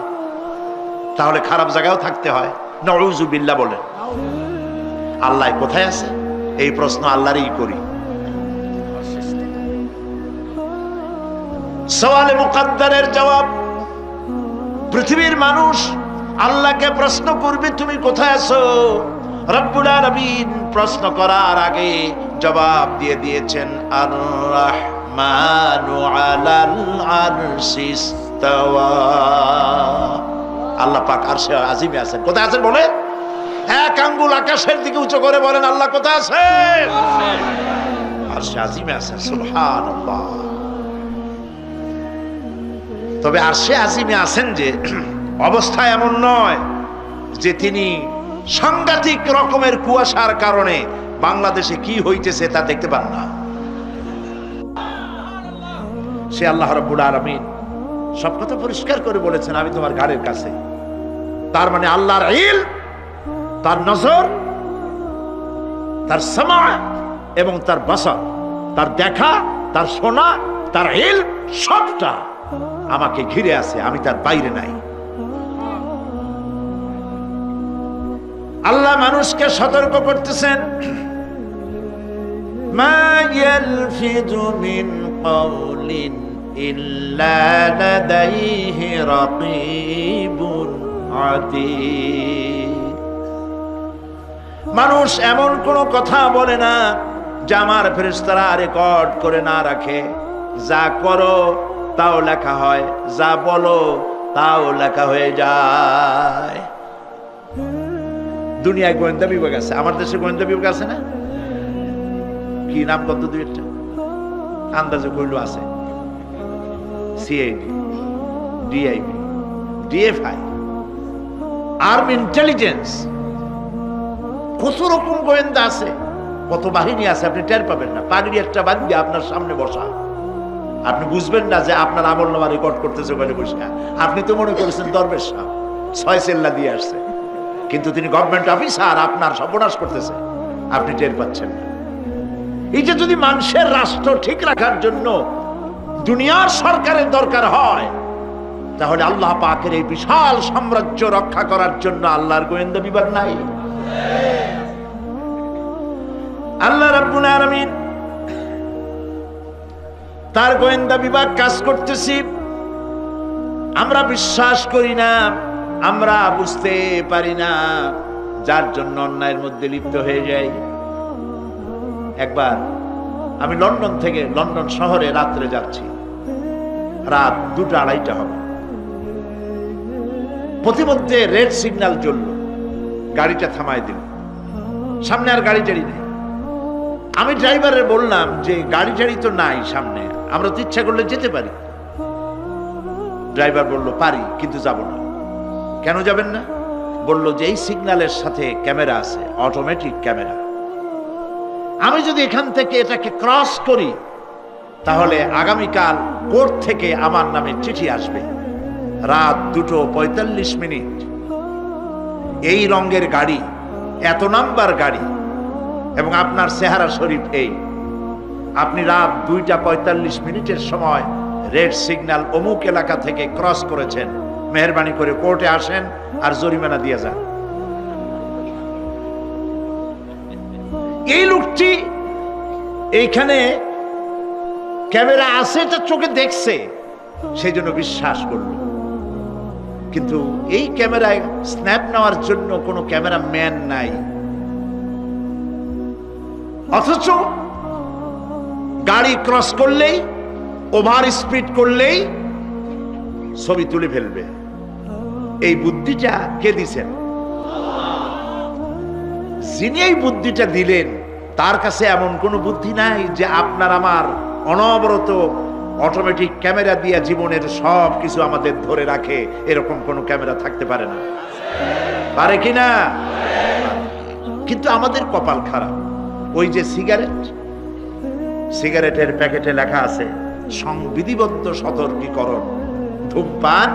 তাহলে খারাপ জায়গায়ও থাকতে হয়। নাউযুবিল্লাহ বলেন। আল্লাহ কোথায় আছে এই প্রশ্ন আল্লাহরই করি। সওয়ালে মুকদ্দারের জবাব, পৃথিবীর মানুষ আল্লাহকে প্রশ্ন করবে তুমি কোথায় আছো। রব্বুল আলামিন প্রশ্ন করার আগে জবাব দিয়ে দিয়েছেন, আর রাহমানু আলাল আরশি ইস্তাওয়া। আল্লাহ পাক আরশে আজিমে আছেন। কোথায় আছেন বলে? এক আঙ্গুল আকাশের দিকে উঁচু করে বলেন আল্লাহ কোথায় আছেন? আরশে আজিমে আছেন। সুবহানাল্লাহ। তবে আরশে আজিমে আছেন যে অবস্থা এমন নয় যে তিনি সাংঘাতিক রকমের কুয়াশার কারণে বাংলাদেশে কি হইতেছে তা দেখতে পান না। সে আল্লাহ রাব্বুল আলামিন সব কথা পরিষ্কার করে বলেছেন, আমি তোমার ঘাড়ের কাছে। তার মানে আল্লাহর ইলম, তার নজর, তার সামা এবং তার বাসার, তার দেখা, তার শোনা, তার ইলম সবটা আমাকে ঘিরে আছে, আমি তার বাইরে নাই। আল্লাহ মানুষকে সতর্ক করতেছেন, মা ইয়ালফিযু মিন কাওলিন ইল্লা লাদাইহি রাকীবুন আতীদ। মানুষ এমন কোন কথা বলে না যা আমার ফেরেশতারা রেকর্ড করে না রাখে। যা করো তাও লেখা হয়, যা বলো তাও লেখা হয়ে যায়। দুনিয়ায় গোয়েন্দা বিভাগ আছে, আমার দেশে গোয়েন্দা বিভাগ আছে না? কি নাম কত দুই একটা আন্দাজে কইল আছে। CID, DIB, DFI, army intelligence, কত রকম গোয়েন্দা আছে, কত বাহিনী আছে আপনি টের পাবেন না। পাগড়ি একটা বাদ দিয়ে আপনার সামনে বসা, আপনি বুঝবেন না যে আপনার আমলনামা রেকর্ড করতেছে বলে বসে। আপনি তো মনে করেছেন দরবেশ সাহেব 6 সেল্লা দিয়ে আসছে, কিন্তু তিনি গভর্নমেন্ট অফিসার, আপনার সর্বনাশ করতেছে, আপনি টের পাচ্ছেন না। এই যে যদি মানুষের রাষ্ট্র ঠিক রাখার জন্য দুনিয়ার সরকারের দরকার হয়, তাহলে আল্লাহ পাকের এই বিশাল সাম্রাজ্য রক্ষা করার জন্য আল্লাহর গোয়েন্দা বিভাগ নাই? আল্লাহ রাব্বুল আলামিন তার গোয়েন্দা বিভাগ কাজ করতেছি, আমরা বিশ্বাস করি না, আমরা বুঝতে পারি না, যার জন্য অন্যায়ের মধ্যে লিপ্ত হয়ে যাই। একবার আমি লন্ডন শহরে রাত্রে যাচ্ছি, রাত 2টা-2:30 হবে। প্রতিমধ্যে রেড সিগন্যাল জ্বলল, গাড়িটা থামায় দিল, সামনে আর গাড়ি টাড়ি নেই। আমি ড্রাইভারের বললাম যে গাড়ি টাড়ি তো নাই সামনে, আমরা তো ইচ্ছা করলে যেতে পারি। ড্রাইভার বলল পারি, কিন্তু যাব না। কেন যাবেন না? বলল যে এই সিগন্যালের সাথে ক্যামেরা আছে, অটোমেটিক ক্যামেরা। আমি যদি এখান থেকে এটাকে ক্রস করি, তাহলে আগামীকাল কোর্ট থেকে আমার নামে চিঠি আসবে। রাত 2:45, এই রঙের গাড়ি, এত নাম্বার গাড়ি, এবং আপনার চেহারা শরীফ এই, আপনি রাত 2:45 সময় রেড সিগন্যাল অমুক এলাকা থেকে ক্রস করেছেন, মেহেরবানি করে কোর্টে আসেন আর জরিমানা দিয়ে যান। এই লোকটি এইখানে ক্যামেরা আছে, এটা চোখে দেখছে, সেই জন্য বিশ্বাস করল। কিন্তু এই ক্যামেরায় স্ন্যাপ নেওয়ার জন্য কোনো ক্যামেরাম্যান নাই, অথচ গাড়ি ক্রস করলেই, ওভার স্পিড করলেই ছবি তুলে ফেলবে। এই বুদ্ধিটা কে দিছেন? যিনি এই বুদ্ধিটা দিলেন, তার কাছে এমন কোনো বুদ্ধি নাই যে আপনার আমার অনবরত অটোমেটিক ক্যামেরা দিয়ে জীবনের সব কিছু আমাদের ধরে রাখে, এরকম কোনো ক্যামেরা থাকতে পারে না, পারে কিনা? কিন্তু আমাদের কপাল খারাপ। ওই যে সিগারেটের প্যাকেটে লেখা আছে সংবিধিবদ্ধ সতর্কীকরণ, ধূমপান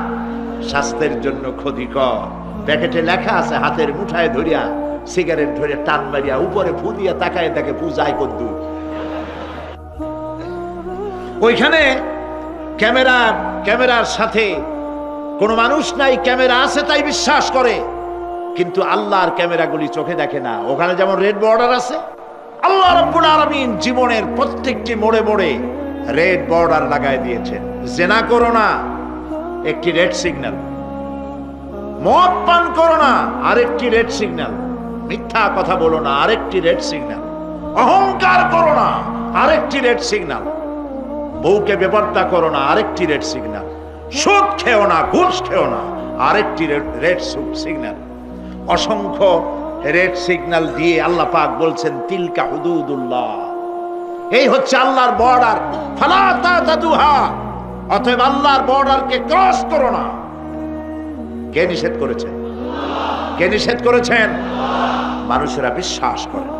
স্বাস্থ্যের জন্য ক্ষতিকর। প্যাকেটে লেখা আছে, হাতের মুঠায় ধরিয়া সিগারেট ধরে টান মারিয়া উপরে ফু দিয়া তাকায় দেখে ফু যায় কদ্দুর। ওইখানে ক্যামেরার সাথে কোনো মানুষ নাই, ক্যামেরা আছে তাই বিশ্বাস করে, কিন্তু আল্লাহর ক্যামেরাগুলি চোখে দেখে না। ওখানে যেমন রেড বর্ডার আছে, আল্লাহ রাব্বুল আলামিন জীবনের প্রত্যেকটি মোড়ে মোড়ে রেড বর্ডার লাগায় দিয়েছেন। জেনা করো না, একটি রেড সিগন্যাল। মদ পান করো না, আরেকটি রেড সিগন্যাল। মিথ্যা কথা বলো না, আরেকটি রেড সিগন্যাল। অহংকার করো না, আরেকটি রেড সিগন্যাল। বউকে বেপরদা করো না, আরেকটি রেড সিগন্যাল। সুদ খেও না, ঘুষ খেও না, আরেকটি রেড সিগন্যাল। অসংখ্য রেড সিগন্যাল দিয়ে আল্লাহ পাক বলছেন তিলকা হুদুদুল্লাহ, এই হচ্ছে আল্লাহর বর্ডার, ফালা তাতাদুহা, অতএব আল্লাহর বর্ডারকে ক্রস করো না। কে নিষেধ করেছেন? কে নিষেধ করেছেন? মানুষেরা বিশ্বাস করে না।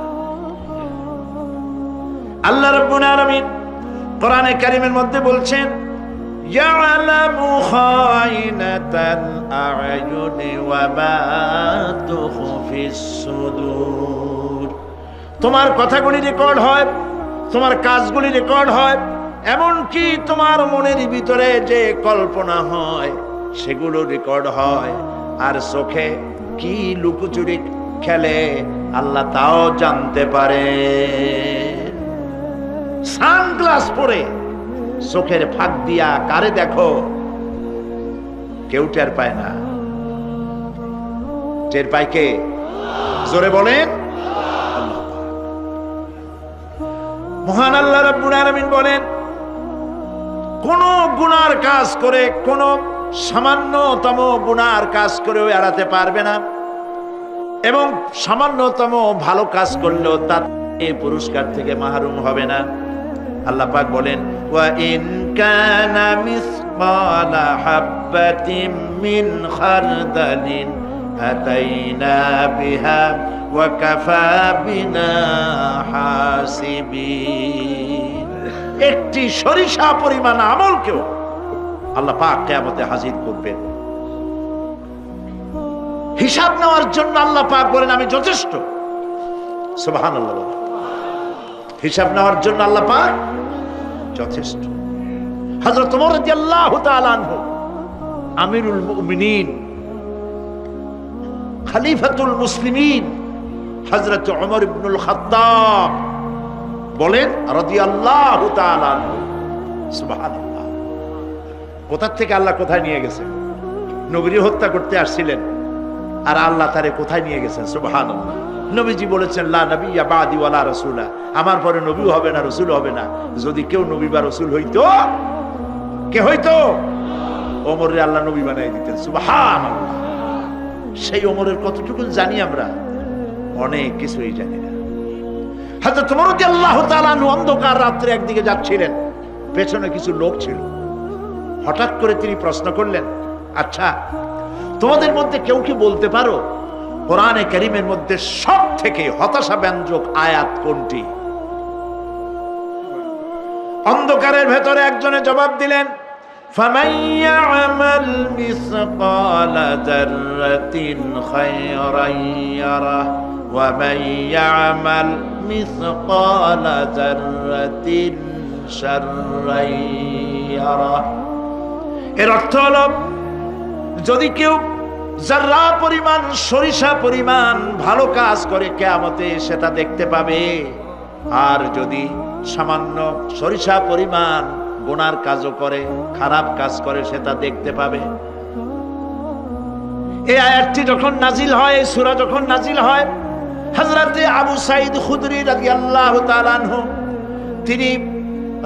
আল্লাহ রাব্বুল আলামিন কোরআনে কারীমের মধ্যে বলছেন ইয়ালামু খায়িনাতাল আ'য়ুনি ওয়া মা তুখফিস সুদূর। তোমার কথাগুলি রেকর্ড হয়, তোমার কাজগুলি রেকর্ড হয়, এমনকি তোমার মনের ভিতরে যে কল্পনা হয় সেগুলো রেকর্ড হয়। আর চোখে কি লুকোচুরি খেলে আল্লাহ তাও জানতে পারে। সানগ্লাস পরে চোখের ফাঁক দিয়া কারে দেখো, কেউ টের পায় না। টের পায় কে? জোরে বলেন। মহান আল্লাহ রাব্বুল আলামিন বলেন, কোন গুনার কাজ করে, কোন সামান্যতম গুনার কাজ করেও এড়াতে পারবে না, এবং সামান্যতম ভালো কাজ করলেও তার এই পুরস্কার থেকে মাহরুম হবে না। আল্লাহ পাক বলেন ওয়া ইন কানা মিসকালা হাববাতিন মিন খারদালিন আতাইনা বিহা ওয়া কাফা বিনা হাসিবিন। একটি সরিষা পরিমাণ আমলকেও আল্লাহ পাক কিয়ামতে হাজির করবেন। হিসাব নেওয়ার জন্য আল্লাহ পাক বলেন আমি যথেষ্ট। সুবহানাল্লাহ। হিসাব নেওয়ার জন্য আল্লাহ পাক যথেষ্ট। হযরত ওমর রাদিয়াল্লাহু তাআলা আনহু আমিরুল মুমিনিন, খলিফাতুল মুসলিমিন হযরত ওমর ইবনুল খাত্তাব বলেন রাদিয়াল্লাহু তাআলা আনহু, সুবহানাল্লাহ। কোথা থেকে আল্লাহ কোথায় নিয়ে গেছেন? নবীকে হত্যা করতে আসছিলেন, আর আল্লাহ তারে কোথায় নিয়ে গেছেন? সুবহানাল্লাহ। নবীজি বলেছেন লা নবিয়্যা বাদি ওয়ালা রাসূলা, আমার পরে নবীও হবে না, রাসূল হবে না। যদি কেউ নবী বা রাসূল হইতো, কে হইতো? ওমরে আল্লাহ নবী বানাই দিতেন। সুবহানাল্লাহ। সেই ওমরের কতটুকু জানি আমরা? অনেক কিছুই জানি না। হযরত ওমর রাদিয়াল্লাহু তাআলা আনহু অন্ধকার রাত্রে একদিকে যাচ্ছিলেন, পেছনে কিছু লোক ছিল। হঠাৎ করে তিনি প্রশ্ন করলেন, আচ্ছা তোমাদের মধ্যে কেউ কি বলতে পারো কোরআনে কারীমের মধ্যে সবথেকে হতাশাব্যঞ্জক আয়াত কোনটি? অন্ধকারের ভেতরে একজনে জবাব দিলেন, ফামান ইয়ামাল মিসকালা যাররাতিন খায়রান ইয়ারা ওয়া মান ইয়ামাল মিসকালা যাররাতিন শাররান ইয়ারা। এর অর্থ হলো, যদি কেউ যারা পরিমাণ সরিষা পরিমাণ ভালো কাজ করে কিয়ামতে সেটা দেখতে পাবে, আর যদি সামান্য সরিষা পরিমাণ গুনার কাজও করে, খারাপ কাজ করে, সেটা দেখতে পাবে। এই আয়াতটি যখন নাজিল হয়, এই সূরা যখন নাজিল হয়, হযরতে আবু সাঈদ খুদরি রাদিয়াল্লাহু তাআলা আনহু তিনি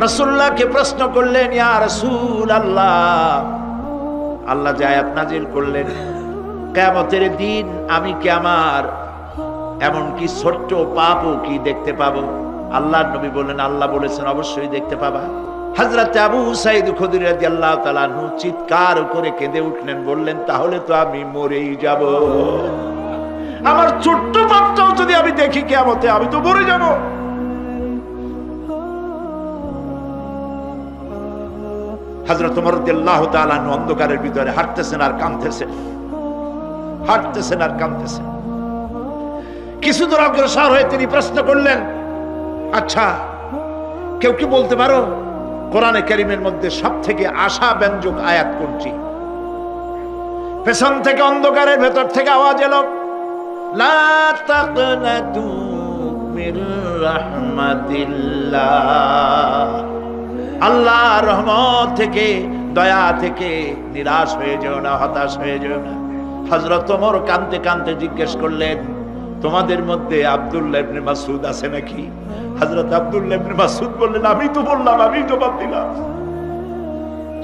রাসূলুল্লাহকে প্রশ্ন করলেন, ইয়া রাসূলুল্লাহ, আল্লাহ যে আয়াত নাজিল করলেন কিয়ামতের দিন আমি কি আমার এমনকি ছোট্ট পাপও কি দেখতে পাবো? আল্লাহর নবী বললেন, আল্লাহ বলেছেন অবশ্যই দেখতে পাবা। হযরত আবু সাঈদ খুদরি রাদিয়াল্লাহু তাআলা আনহু চিৎকার করে কেঁদে উঠলেন, বললেন তাহলে তো আমি মরেই যাব। আমার ছোট্ট পাপটাও যদি আমি দেখি কিয়ামতে, আমি তো মরে যাব। হযরত ওমর রাদিয়াল্লাহু তাআলা আনহু অন্ধকারের ভিতরে হাঁটতেছেন আর কাঁদতেছেন, হাঁটতেছেন আর কাঁদতেছেন। কিছু দূর অগ্রসর হয়ে তিনি প্রশ্ন করলেন, আচ্ছা কেউ কি বলতে পারো কোরআনে কারীমের মধ্যে সবথেকে আশাব্যঞ্জক আয়াত কোনটি? পেছন থেকে অন্ধকারের ভেতর থেকে আওয়াজ এলো, লা তাকনাতু মির রাহমাতিল্লাহ, আল্লাহর রহমত থেকে, দয়া থেকে নিরাশ হয়ে যেও না, হতাশ হয়ে যেও না। হযরত ওমর কাঁদতে কাঁদতে জিজ্ঞেস করলেন, তোমাদের মধ্যে আব্দুল্লাহ ইবনে মাসউদ আছে নাকি? হযরত আব্দুল্লাহ ইবনে মাসউদ বললেন, আমি তো বললাম, আমি জবাব দিলাম।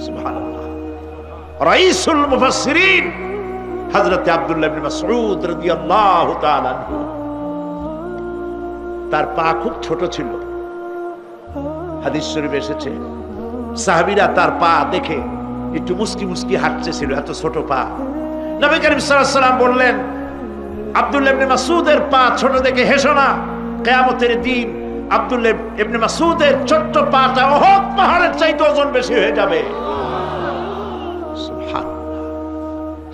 সুবহানাল্লাহ। রাইসুল মুফাসসিরিন হযরত আব্দুল্লাহ ইবনে মাসউদ রাদিয়াল্লাহু তাআলা আনহু, তার পা খুব ছোট ছিল। হাদিস শরীফে এসেছে সাহাবীরা তার পা দেখে একটু মুস্কি মুস্কি হাঁটতেছিল, এত ছোট পা। নবী করিম সাল্লাল্লাহু আলাইহি ওয়াসাল্লাম বললেন, আব্দুল্লাহ ইবনে মাসউদের পা ছোট দেখে হেসো না, কিয়ামতের দিন আব্দুল্লাহ ইবনে মাসউদের ছোট্ট পাটা উহুদ পাহাড়ের চাইতে ওজন বেশি হয়ে যাবে। সুবহানাল্লাহ,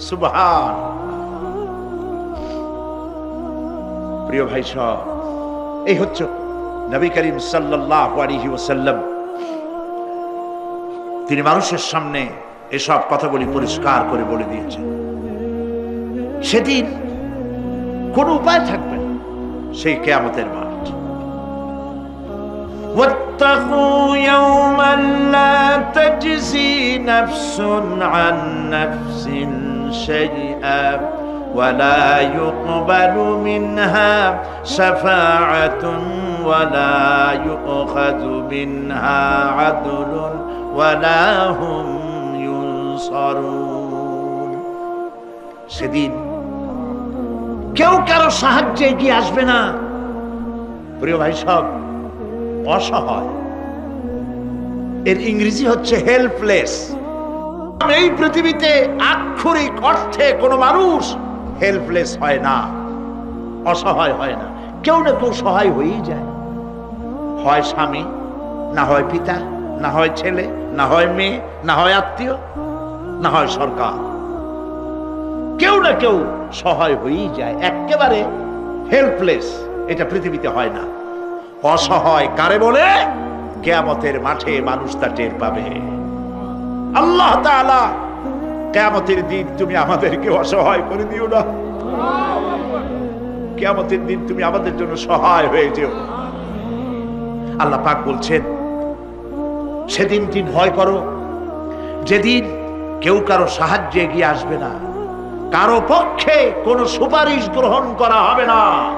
সুবহানাল্লাহ। প্রিয় ভাই সব, এই হচ্ছে নবী করিম সাল্লাল্লাহু আলাইহি ওয়াসাল্লাম। তিনি মানুষের সামনে এসব কথাগুলি পরিষ্কার করে বলে দিয়েছেন। সেদিন কোনো উপায় থাকবে না, সেই কিয়ামতের মাঠ। واتقوا يوما لا تجزي نفس عن نفس شيئا ولا يقبل منها شفاعة ولا يؤخذ منها عدل ولا هم ينصرون। সেদিন কেউ কারো সাহায্যে এগিয়ে আসবে না। প্রিয় ভাই সব, অসহায়, এর ইংরেজি হচ্ছে হেল্পলেস। এই পৃথিবীতে আক্ষরিক অর্থে কোনো মানুষ হেল্পলেস হয় না, অসহায় হয় না। কেউ না কেউ সহায় হয়েই যায়। হয় স্বামী, না হয় পিতা, না হয় ছেলে, না হয় মেয়ে, না হয় আত্মীয়, না হয় সরকার। কেউ না কেউ সহায় হয়েই যায়। একেবারে হেল্পলেস এটা পৃথিবীতে হয় না। অসহায় কারে বলে? কিয়ামতের মাঠে মানুষ তা টের পাবে। আল্লাহ তাআলা কিয়ামতের দিন তুমি আমাদেরকে অসহায় করে দিও না। কিয়ামতের দিন তুমি আমাদের জন্য সহায় হয়ে যেও। আল্লাহ পাক বলছেন, সেদিনটি ভয় করো যেদিন কেউ কারো সাহায্যে এগিয়ে আসবে না, কারো পক্ষে কোনো সুপারিশ গ্রহণ করা হবে না,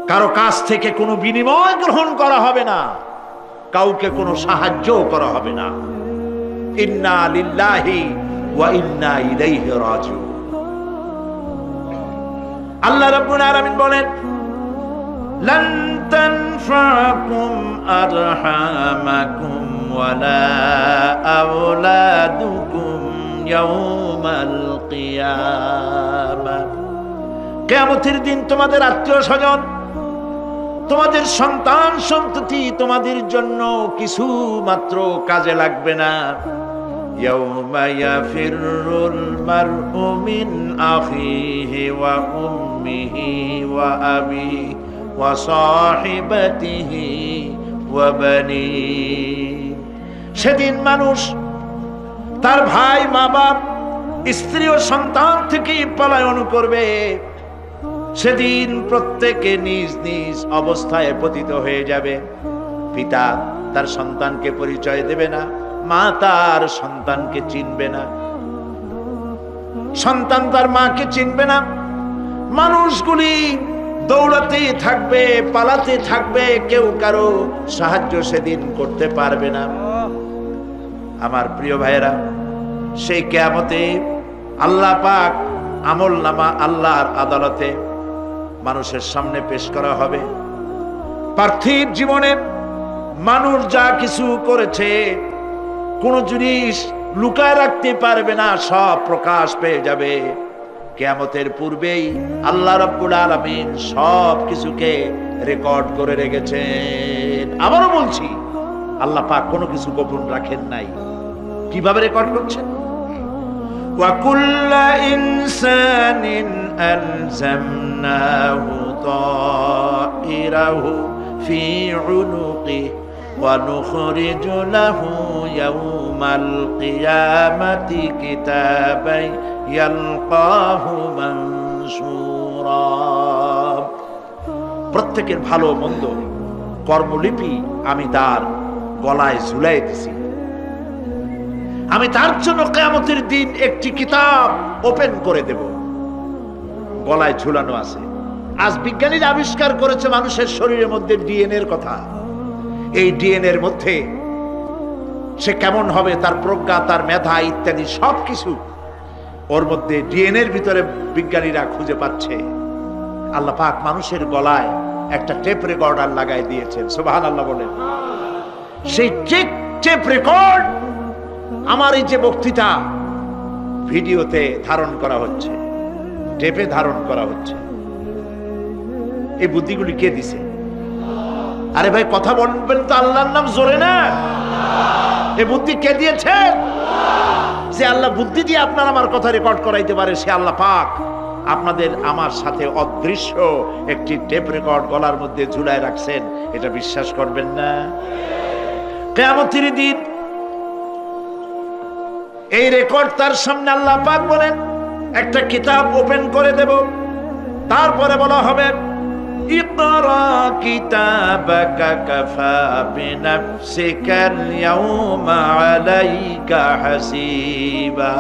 কারো কাছ থেকে কোনো বিনিময় গ্রহণ করা হবে না, কাউকে কোনো সাহায্য করা হবে না। ইন্না লিল্লাহি ওয়া ইন্না ইলাইহি রাজিউন। আল্লাহ রাব্বুল আলামিন বলেন, লান তানফাকুম আরহামাকুম ওয়ালা আওলাদুকুম ইয়াউমাল কিয়ামাহ। কিয়ামতের দিন তোমাদের আত্মীয়-স্বজন, তোমাদের সন্তান সন্ততি তোমাদের জন্য কিছু মাত্র কাজে লাগবে না। ইয়াউমা ইয়াফিরুল মারউ মিন আখিহি ওয়া উম্মিহি ওয়া আবিহি ওয়া সাহিবাতিহি ওয়া বানিহি। সেদিন মানুষ তার ভাই, মা বাপ, স্ত্রী ও সন্তান থেকে পলায়ন করবে। সেদিন প্রত্যেকে নিজ নিজ অবস্থায় পতিত হয়ে যাবে। পিতা তার সন্তানকে পরিচয় দেবে না, মা তার সন্তানকে চিনবে না, সন্তান তার মাকে চিনবে না। মানুষগুলি দৌড়াতে থাকবে, পালাতে থাকবে, কেউ কারো সাহায্য সেদিন করতে পারবে না। আমার প্রিয় ভাইয়েরা, সেই কিয়ামতে আল্লাহ পাক আমলনামা আল্লাহর আদালতে মানুষের সামনে পেশ করা হবে। পার্থিব জীবনে মানুষ যা কিছু করেছে কোন জিনিস লুকায় রাখতে পারবে না, সব প্রকাশ পেয়ে যাবে। কিয়ামতের পূর্বেই আল্লাহ রাব্বুল আলামিন সব কিছুকে রেকর্ড করে রেখেছেন। আবারও বলছি, আল্লাহ পাক কোনো কিছু গোপন রাখেন নাই। কিভাবে রেকর্ড করছেন? وَكُلَّ إِنسَانٍ أَلْزَمْنَاهُ طَائِرَهُ فِي عُنُقِهِ وَنُخْرِجُ لَهُ يَوْمَ الْقِيَامَةِ كِتَابًا يَلْقَاهُ مَنشُورًا। প্রত্যেকের ভালো মন্দ কর্মলিপি আমি তার গলায় ঝুলাই দিছি। আমি তার জন্য কিয়ামতের দিন একটি কিতাব ওপেন করে দেব, গলায় ঝুলানো আছে। আজ বিজ্ঞানীরা আবিষ্কার করেছে মানুষের শরীরের মধ্যে ডিএনএ এর কথা। এই ডিএনএ এর মধ্যে সে কেমন হবে, তার প্রজ্ঞা, তার মেধা ইত্যাদি সবকিছু ওর মধ্যে ডিএনএ এর ভিতরে বিজ্ঞানীরা খুঁজে পাচ্ছে। আল্লাহ পাক মানুষের গলায় একটা টেপ রেকর্ডার লাগাই দিয়েছেন। সুবহানাল্লাহ বলেন। সেই টেপ রেকর্ড আমার এই যে বক্তৃতা ভিডিওতে ধারণ করা হচ্ছে, টেপে ধারণ করা হচ্ছে। এই বুদ্ধিগুলি কে দিছে? আরে ভাই কথা বলবেন তো আল্লাহর নাম জোরে না। এই বুদ্ধি কে দিয়েছে? যে আল্লাহ বুদ্ধি দিয়ে আপনার আমার কথা রেকর্ড করাইতে পারে, সে আল্লাহ পাক আপনাদের আমার সাথে অদৃশ্য একটি টেপ রেকর্ড গলার মধ্যে ঝুলায় রাখছেন। এটা বিশ্বাস করবেন না? কিয়ামতের দিন এই রেকর্ড তার সামনে আল্লাহ পাক বলেন একটা কিতাব ওপেন করে দেব। তারপরে বলা হবে, ইকরা কিতাবাকা কাফা বিনাফসিকাল ইয়াউমা আলাইকা হাসিবা।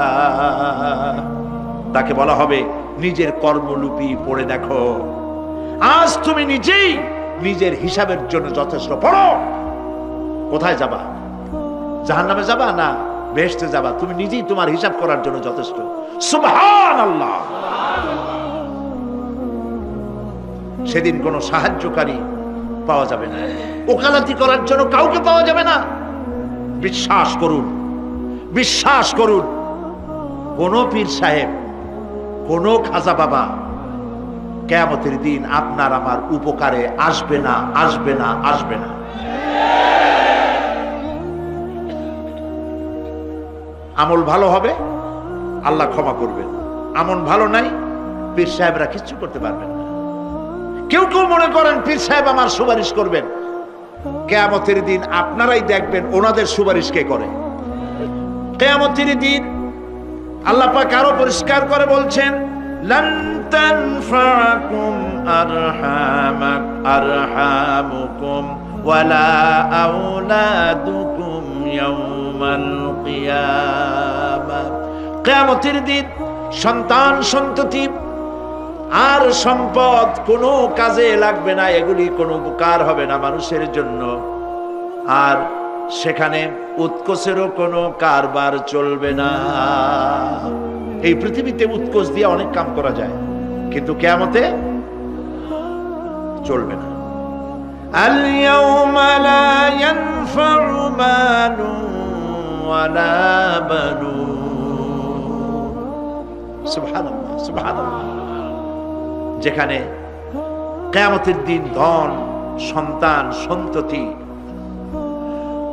তাকে বলা হবে, নিজের কর্মলিপি পড়ে দেখো। আজ তুমি নিজেই নিজের হিসাবের জন্য যথেষ্ট। পড়ো। কোথায় যাবা? জাহান্নামে যাবা না বেহেশতে যাবা? তুমি নিজেই তোমার হিসাব করার জন্য যথেষ্ট। সুবহানাল্লাহ। সেদিন কোনো সাহায্যকারী পাওয়া যাবে না, ওকালতি করার জন্য কাউকে পাওয়া যাবে না। বিশ্বাস করুন, বিশ্বাস করুন, কোন পীর সাহেব, কোন খাজা বাবা, কিয়ামতের দিন আপনার আমার উপকারে আসবে না, আসবে না, আসবে না। আমল ভালো হবে, আল্লাহ ক্ষমা করবেন। আমল ভালো নাই, পীর সাহেবরা কিচ্ছু করতে পারবেন না। কেউ কেউ মনে করেন পীর সাহেব আমার সুপারিশ করবেন। কিয়ামতের দিন আপনারাই দেখবেন ওনাদের সুপারিশ কে করে। কিয়ামতের দিন আল্লাহ পাক আরো পরিষ্কার করে বলছেন, লান তানফাকুম আরহামুকুম ওয়ালা আওলাদুকুম ইয়াউমাল কিয়ামাহ। কিয়ামতের দিন সন্তান সন্ততি আর সম্পদ কোনো কাজে লাগবে না, এগুলি কোনো উপকার হবে না মানুষের জন্য। আর সেখানে উৎকোচেরও কোনো কারবার চলবে না। এই পৃথিবীতে উৎকোচ দিয়ে অনেক কাম করা যায়, কিন্তু কিয়ামতে চলবে না। আল ইয়াউমা লা ইয়ানফাউ মালুন ওয়ালা বানুন। সুবহানাল্লাহ, সুবহানাল্লাহ। যেখানে কিয়ামতের দিন ধন, সন্তান, সন্ততি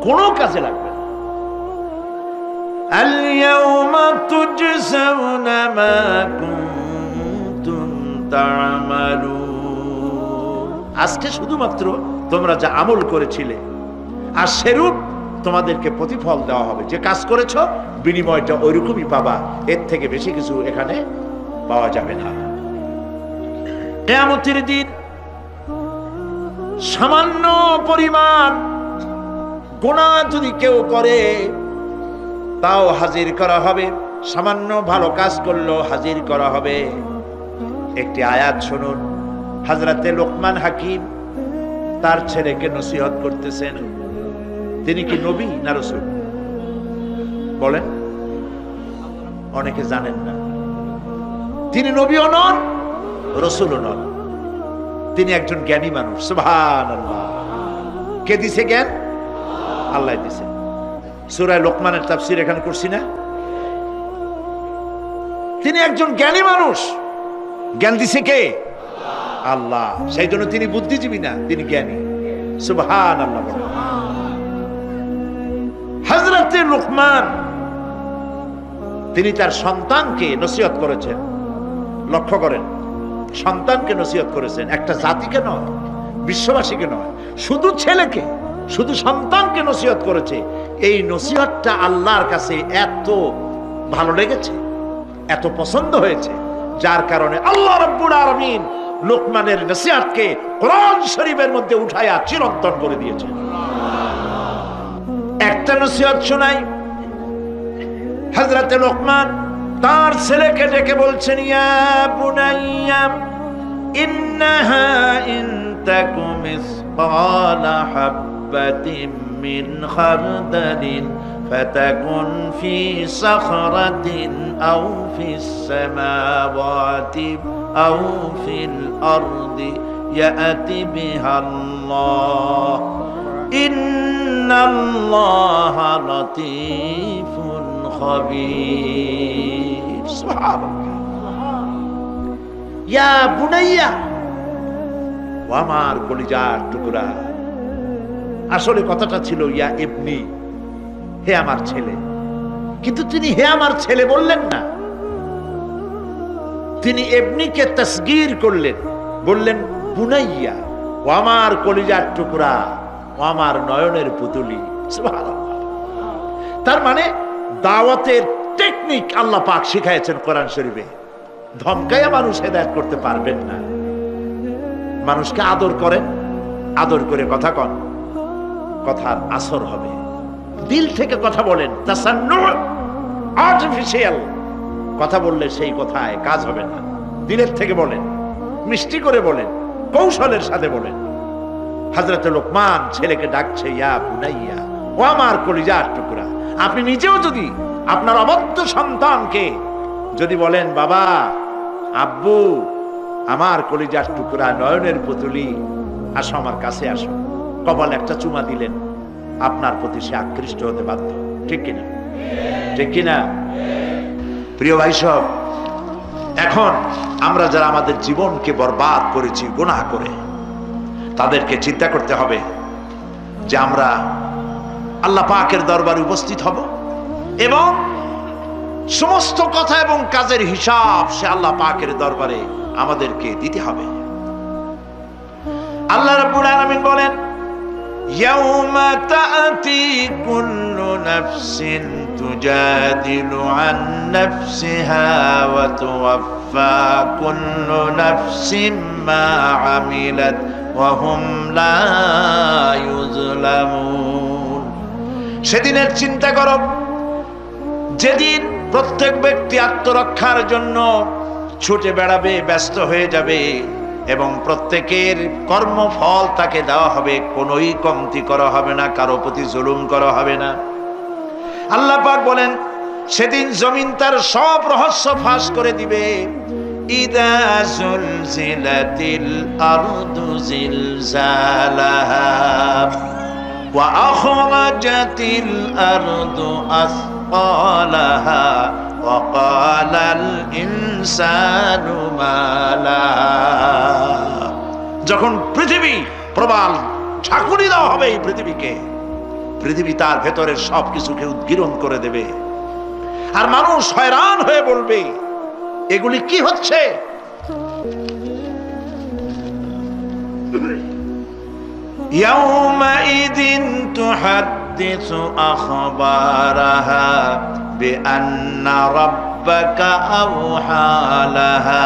কোনো কাজে লাগবে না। আল ইয়াউমা তুজজাউনা মা কুনতুম তা'মালুন। আজকে শুধুমাত্র তোমরা যা আমল করেছিলে আর সেরূপ তোমাদেরকে প্রতিফল দেওয়া হবে। যে কাজ করেছো বিনিময়টা ওইরকমই পাবা, এর থেকে বেশি কিছু এখানে পাওয়া যাবে না। কিয়ামতের দিন সামান্য পরিমাণ গুনাহ যদি কেউ করে তাও হাজির করা হবে, সামান্য ভালো কাজ করলেও হাজির করা হবে। একটি আয়াত শুনুন, হযরতে লোকমান হাকিম তার ছেলেকে নসিহত করতেছেন। তিনি কি নবী না রাসূল? বলেন, অনেকে জানেন না। তিনি নবীও নন, রাসূলও নন। তিনি একজন জ্ঞানী মানুষ। সুবহানাল্লাহ। কে দিছে জ্ঞান? আল্লাহ দিছে। সূরা লোকমানের তাফসীর এখানে করছি না? তিনি একজন জ্ঞানী মানুষ। জ্ঞান দিছে কে? আল্লাহ। সেই জন্য তিনি বুদ্ধিজীবী না, তিনি জ্ঞানী। সুবহানাল্লাহ। হযরতে লোকমান তিনি তার সন্তানকে নসিহত করেছেন। লক্ষ্য করেন, সন্তানকে নসিহত করেছেন, একটা জাতিকে নয়, বিশ্ববাসীকে নয়, শুধু ছেলেকে, শুধু সন্তানকে নসিহত করেছে। এই নসিহতটা আল্লাহর কাছে এত ভালো লেগেছে, এত পছন্দ হয়েছে, যার কারণে আল্লাহ রাব্বুল আলামিন লোকমানের নসিহতকে কোরআন শরীফের মধ্যে উঠায়া চিরন্তন করে দিয়েছেন। একটা নসিহত শোনাই। হযরতে লোকমান তার ছেলেকে ডেকে বলছেন, ইয়া বুনাইয়া ইন্নাহা ইন তাকুম মিসকালা হাববাতিন মিন খারদালিন ফাতাকুন ফি সাখরাতিন আও ফিস সামাওয়াতি আও ফিল আরদি ইয়াতি বিহাল্লাহ ইন্নাল্লাহা লাতীফুন খাবীর। সুবহানাল্লাহ। ইয়া বুনাইয়া, ও আমার কলিজার টুকরা। আসলে কথাটা ছিল ইয়া ইবনি, হে আমার ছেলে। কিন্তু তিনি হে আমার ছেলে বললেন না, তিনি ইবনিকে তাসগীর করলেন, বললেন বুনাইয়া, ও আমার কলিজার টুকরা, ও আমার নয়নের পুতুলি। সুবহানাল্লাহ। তার মানে দাওয়াতের টেকনিক আল্লাহ পাক শিখাইছেন কোরআন শরীফে। ধমকাইয়া মানুষ হেদায়েত করতে পারবেন না। মানুষকে আদর করেন, আদর করে কথা কন, কথার আসর হবে। দিল থেকে কথা বলেন, তাসান্নু, আর্টিফিশিয়াল কথা বললে সেই কথায় কাজ হবে না। দিলের থেকে বলেন, মিষ্টি করে বলেন, কৌশলের সাথে বলেন। হযরতে লোকমান ছেলেকে ডাকছে, ইয়া বুনাইয়া, ও আমার কলিজার টুকরা। আপনি নিজেও যদি আপনার অবদ্ধ সন্তানকে যদি বলেন, বাবা, আব্বু, আমার কলিজার টুকরা, নয়নের পুতুলি, আসো আমার কাছে আসো, কপালে একটা চুমা দিলেন, আপনার প্রতি সে আকৃষ্ট হতে বাধ্য। ঠিক কিনা? ঠিক কিনা? প্রিয় ভাই সব, এখন আমরা যারা আমাদের জীবনকে বরবাদ করেছি গুনাহ করে, তাদেরকে চিন্তা করতে হবে যে আমরা আল্লাহ পাকের দরবারে উপস্থিত হব এবং সমস্ত কথা এবং কাজের হিসাব সে আল্লাহ পাকের দরবারে আমাদেরকে দিতে হবে। আল্লাহ রাব্বুল আলামিন বলেন, ইয়াউমা তা'তি কুল্লু নাফসিন তুজাদিলু আন নাফসিহা ওয়া তুওয়াফফা কুল্লু নাফসিন মা আমিলাত ওয়া হুম লা ইউযলামুন। সেদিনের চিন্তা করো যেদিন প্রত্যেক ব্যক্তি আত্মরক্ষার জন্য ছুটে বেড়াবে, ব্যস্ত হয়ে যাবে এবং প্রত্যেকের কর্মফল তাকে দেওয়া হবে, কোনোই কমতি করা হবে না, কারো প্রতি জুলুম করা হবে না। আল্লাহ পাক বলেন সেদিন জমিন তার সব রহস্য ফাঁস করে দিবে। ইদা জুলজিলাতিল আরদু জিলজালাহা ওয়া আখরাজাতিল আরদু আসকালাহা ওয়া ক্বালাল ইনসানু মা লাহা। যখন পৃথিবী প্রবাল ঝাঁকুনি দেওয়া হবে এই পৃথিবীকে, পৃথিবী তার ভেতরের সবকিছুকে উদ্গীরণ করে দেবে আর মানুষ হয়রান হয়ে বলবে এগুলি কি হচ্ছে? ইয়াউমাইদিন তুহাদ্দিসু আখবারাহা বিআন্না রাব্বাকা আওহা লাহা।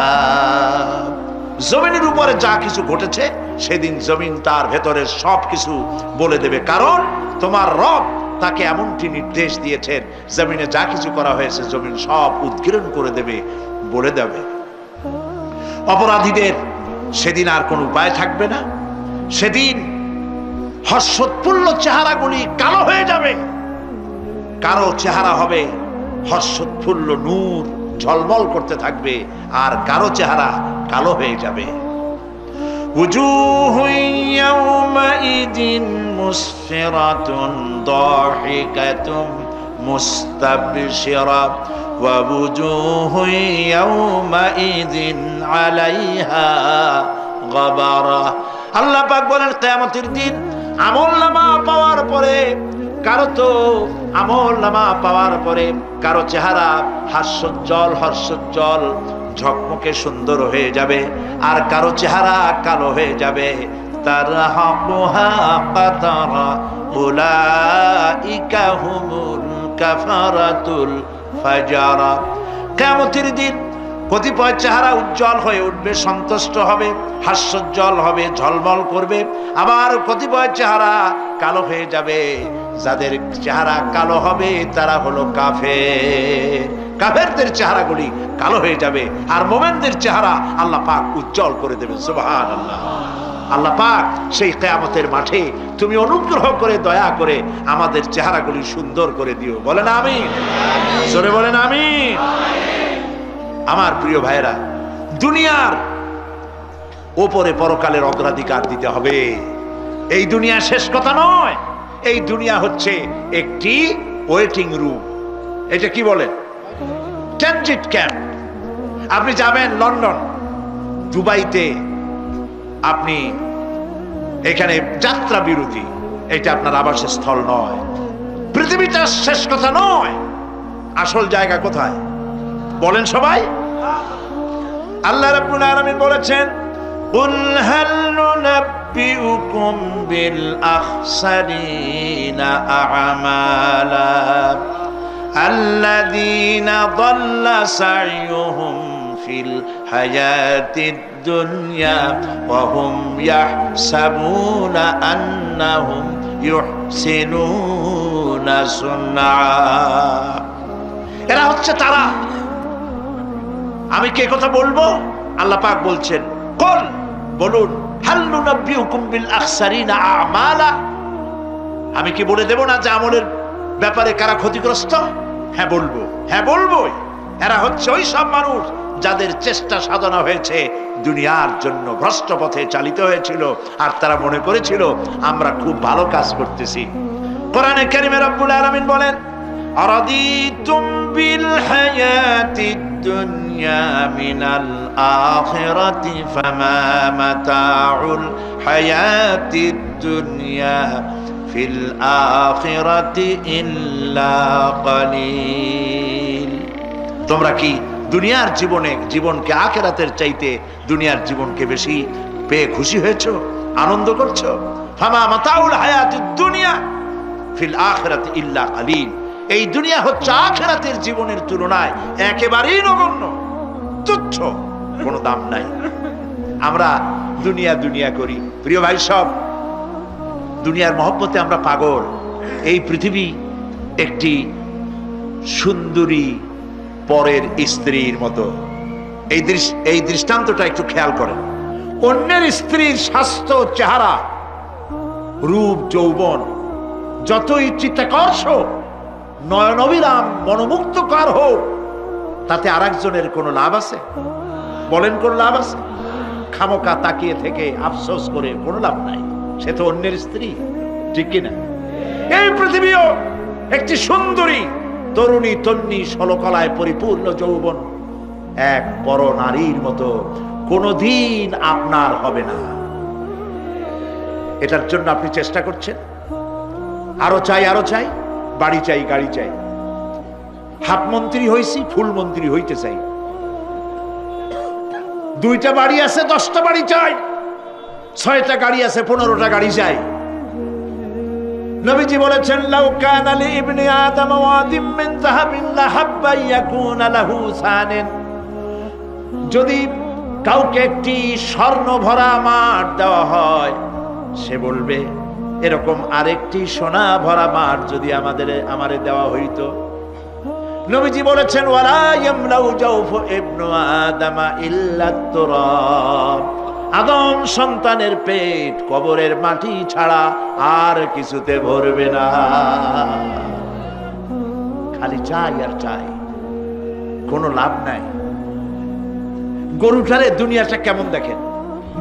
জমিনের উপরে যা কিছু ঘটেছে সেদিন জমিন তার ভেতরের সবকিছু বলে দেবে, কারণ তোমার রব তাকে এমনটি নির্দেশ দিয়েছেন। জমিনে যা কিছু করা হয়েছে জমিন সব উদ্গীরণ করে দেবে, বলে দেবে। অপরাধীদের সেদিন আর কোনো উপায় থাকবে না। সেদিন হর্ষোৎফুল্ল চেহারাগুলি কালো হয়ে যাবে, কারো চেহারা হবে হর্ষোৎফুল্ল নূর ঝলমল করতে থাকবে, আর কারো চেহারা কালো হয়ে যাবে। وجوه يومئذ مسفرة ضاحكة مستبشرة ووجوه يومئذ عليها غبرة। আল্লাহ পাক বলেন কিয়ামতের দিন আমলনামা পাওয়ার পরে কারো চেহারা হাস্যোজ্জ্বল হর্ষোজ্জ্বল ঝকমকে সুন্দর হয়ে যাবে, আর কারো চেহারা কালো হয়ে যাবে। তারহাকুহা কাতারা উলাইকা হুমুল কাফারাতুল ফাজারা। কিয়ামতের দিন কতিপয় চেহারা উজ্জ্বল হয়ে উঠবে, সন্তুষ্ট হবে, হাস্যোজ্জ্বল হবে, ঝলমল করবে, আবার কতিপয় চেহারা কালো হয়ে যাবে। যাদের চেহারা কালো হবে তারা হলো কাফের। কাফেরদের চেহারাগুলি কালো হয়ে যাবে আর মুমিনদের চেহারা আল্লাহ পাক উজ্জ্বল করে দেবেন। সুবহানাল্লাহ। আল্লাহ পাক সেই কিয়ামতের মাঠে তুমি অনুগ্রহ করে দয়া করে আমাদের চেহারাগুলি সুন্দর করে দিও। বলেন আমিন, জোরে বলেন আমিন। আমার প্রিয় ভাইরা, দুনিয়ার ওপরে পরকালের অগ্রাধিকার দিতে হবে। এই দুনিয়া শেষ কথা নয়, এই দুনিয়া হচ্ছে একটি ওয়েটিং রুম। এটা কি বলে? Transit camp. আপনি যাবেন লন্ডন, দুবাইতে, আপনি এখানে যাত্রা বিরতি, এটা আপনার আবাসের স্থল নয়। পৃথিবীটা শেষ কথা নয়। আসল জায়গা কোথায় বলেন সবাই? আল্লাহ রাব্বুল আলামিন বলেছেন, কুল হাল নুনাব্বিউকুম বিল আখসারিনা আ'মালা আল্লাযীনা দাল্লা সা'য়ুহুম ফিল হায়াতিদ দুনিয়া ওয়া হুম ইয়াহসাবুনা আন্নাহুম ইউহসিনুনা সুন্না। এরা হচ্ছে তারা। আমি কে কথা বলবো? আল্লাহ পাক বলছেন, কুল বলুন, হাল নুনাব্বিউকুম বিল আখসারিনা আ'মালা। আমি কি বলে দেব না যে আমলের ব্যাপারে কারা ক্ষতিগ্রস্ত? হ্যাঁ বলবো, হ্যাঁ বলবোই। এরা হচ্ছে ওই সব মানুষ যাদের চেষ্টা সাধনা হয়েছে দুনিয়ার জন্য, ভ্রষ্ট পথে চালিত হয়েছিল আর তারা মনে করেছিল আমরা খুব ভালো কাজ করতেছি। কোরআনে কারীমে রব্বুল আলামিন বলেন, আরাদিতুম বিল হায়াতিদ الدنيا من الآخرة فما متاع الحياة الدنيا في الآخرة إلا قليل। তোমরা কি দুনিয়ার জীবনকে আখিরাতের চাইতে দুনিয়ার জীবনকে বেশি পেয়ে খুশি হয়েছো, আনন্দ করছো? ফামা মাতাউল হায়াতিদ দুনিয়া ফিল আখিরাতি ইল্লা কালিল। এই দুনিয়া হচ্ছে আখিরাতের জীবনের তুলনায় একেবারেই নগণ্য, তুচ্ছ, কোনো দাম নাই। আমরা দুনিয়া করি। প্রিয় ভাই সব, দুনিয়ার মহব্বতে আমরা পাগল। এই পৃথিবী একটি সুন্দরী পরের স্ত্রীর মতো। এই দৃষ্টান্তটা একটু খেয়াল করেন। অন্যের স্ত্রীর স্বাস্থ্য, চেহারা, রূপ, যৌবন যতই চিত্তাকর্ষক, নয়নবিরাম, মনোমুগ্ধকর হোক, তাতে আরেকজনের কোনো লাভ আছে? বলেন, কোন লাভ আছে? খামোকা তাকিয়ে থেকে আফসোস করে কোনো লাভ নাই। সে তো অন্যের স্ত্রী, ঠিক কিনা? এই পৃথিবীও একটি সুন্দরী তরুণী, তন্নি, ষোলকলায় পরিপূর্ণ যৌবন এক পর নারীর মতো কোনোদিন আপনার হবে না। এটার জন্য আপনি চেষ্টা করছেন, আরো চাই, বাড়ি চাই, গাড়ি চাই, হাফ মন্ত্রী হইছি, ফুল মন্ত্রী হইতে চাই, 2টা বাড়ি আছে, 10টা বাড়ি চাই, 6টা গাড়ি আছে, 15টা গাড়ি চাই। নবীজি বলেছেন, লাউ কানা লি ইবনি আদম ওয়াদিম মিন যাহাবিন লাহাব্বা ইয়াকুনা লাহু সানান। যদি কাউকে একটি স্বর্ণ ভরা মাঠ দেওয়া হয়, সে বলবে, এরকম আরেকটি সোনা ভরা মাঠ যদি আমারে দেওয়া হইতো। নবীজি বলেছেন, ওয়ালা ইয়ামলাউ জাওফু ইবনু আদম ইল্লা তুরাব। আদম সন্তানের পেট কবরের মাটি ছাড়া আর কিছুতে ভরবে না। খালি চাই আর চাই, কোনো লাভ নাই। গরুটারে দুনিয়াটা কেমন দেখেন?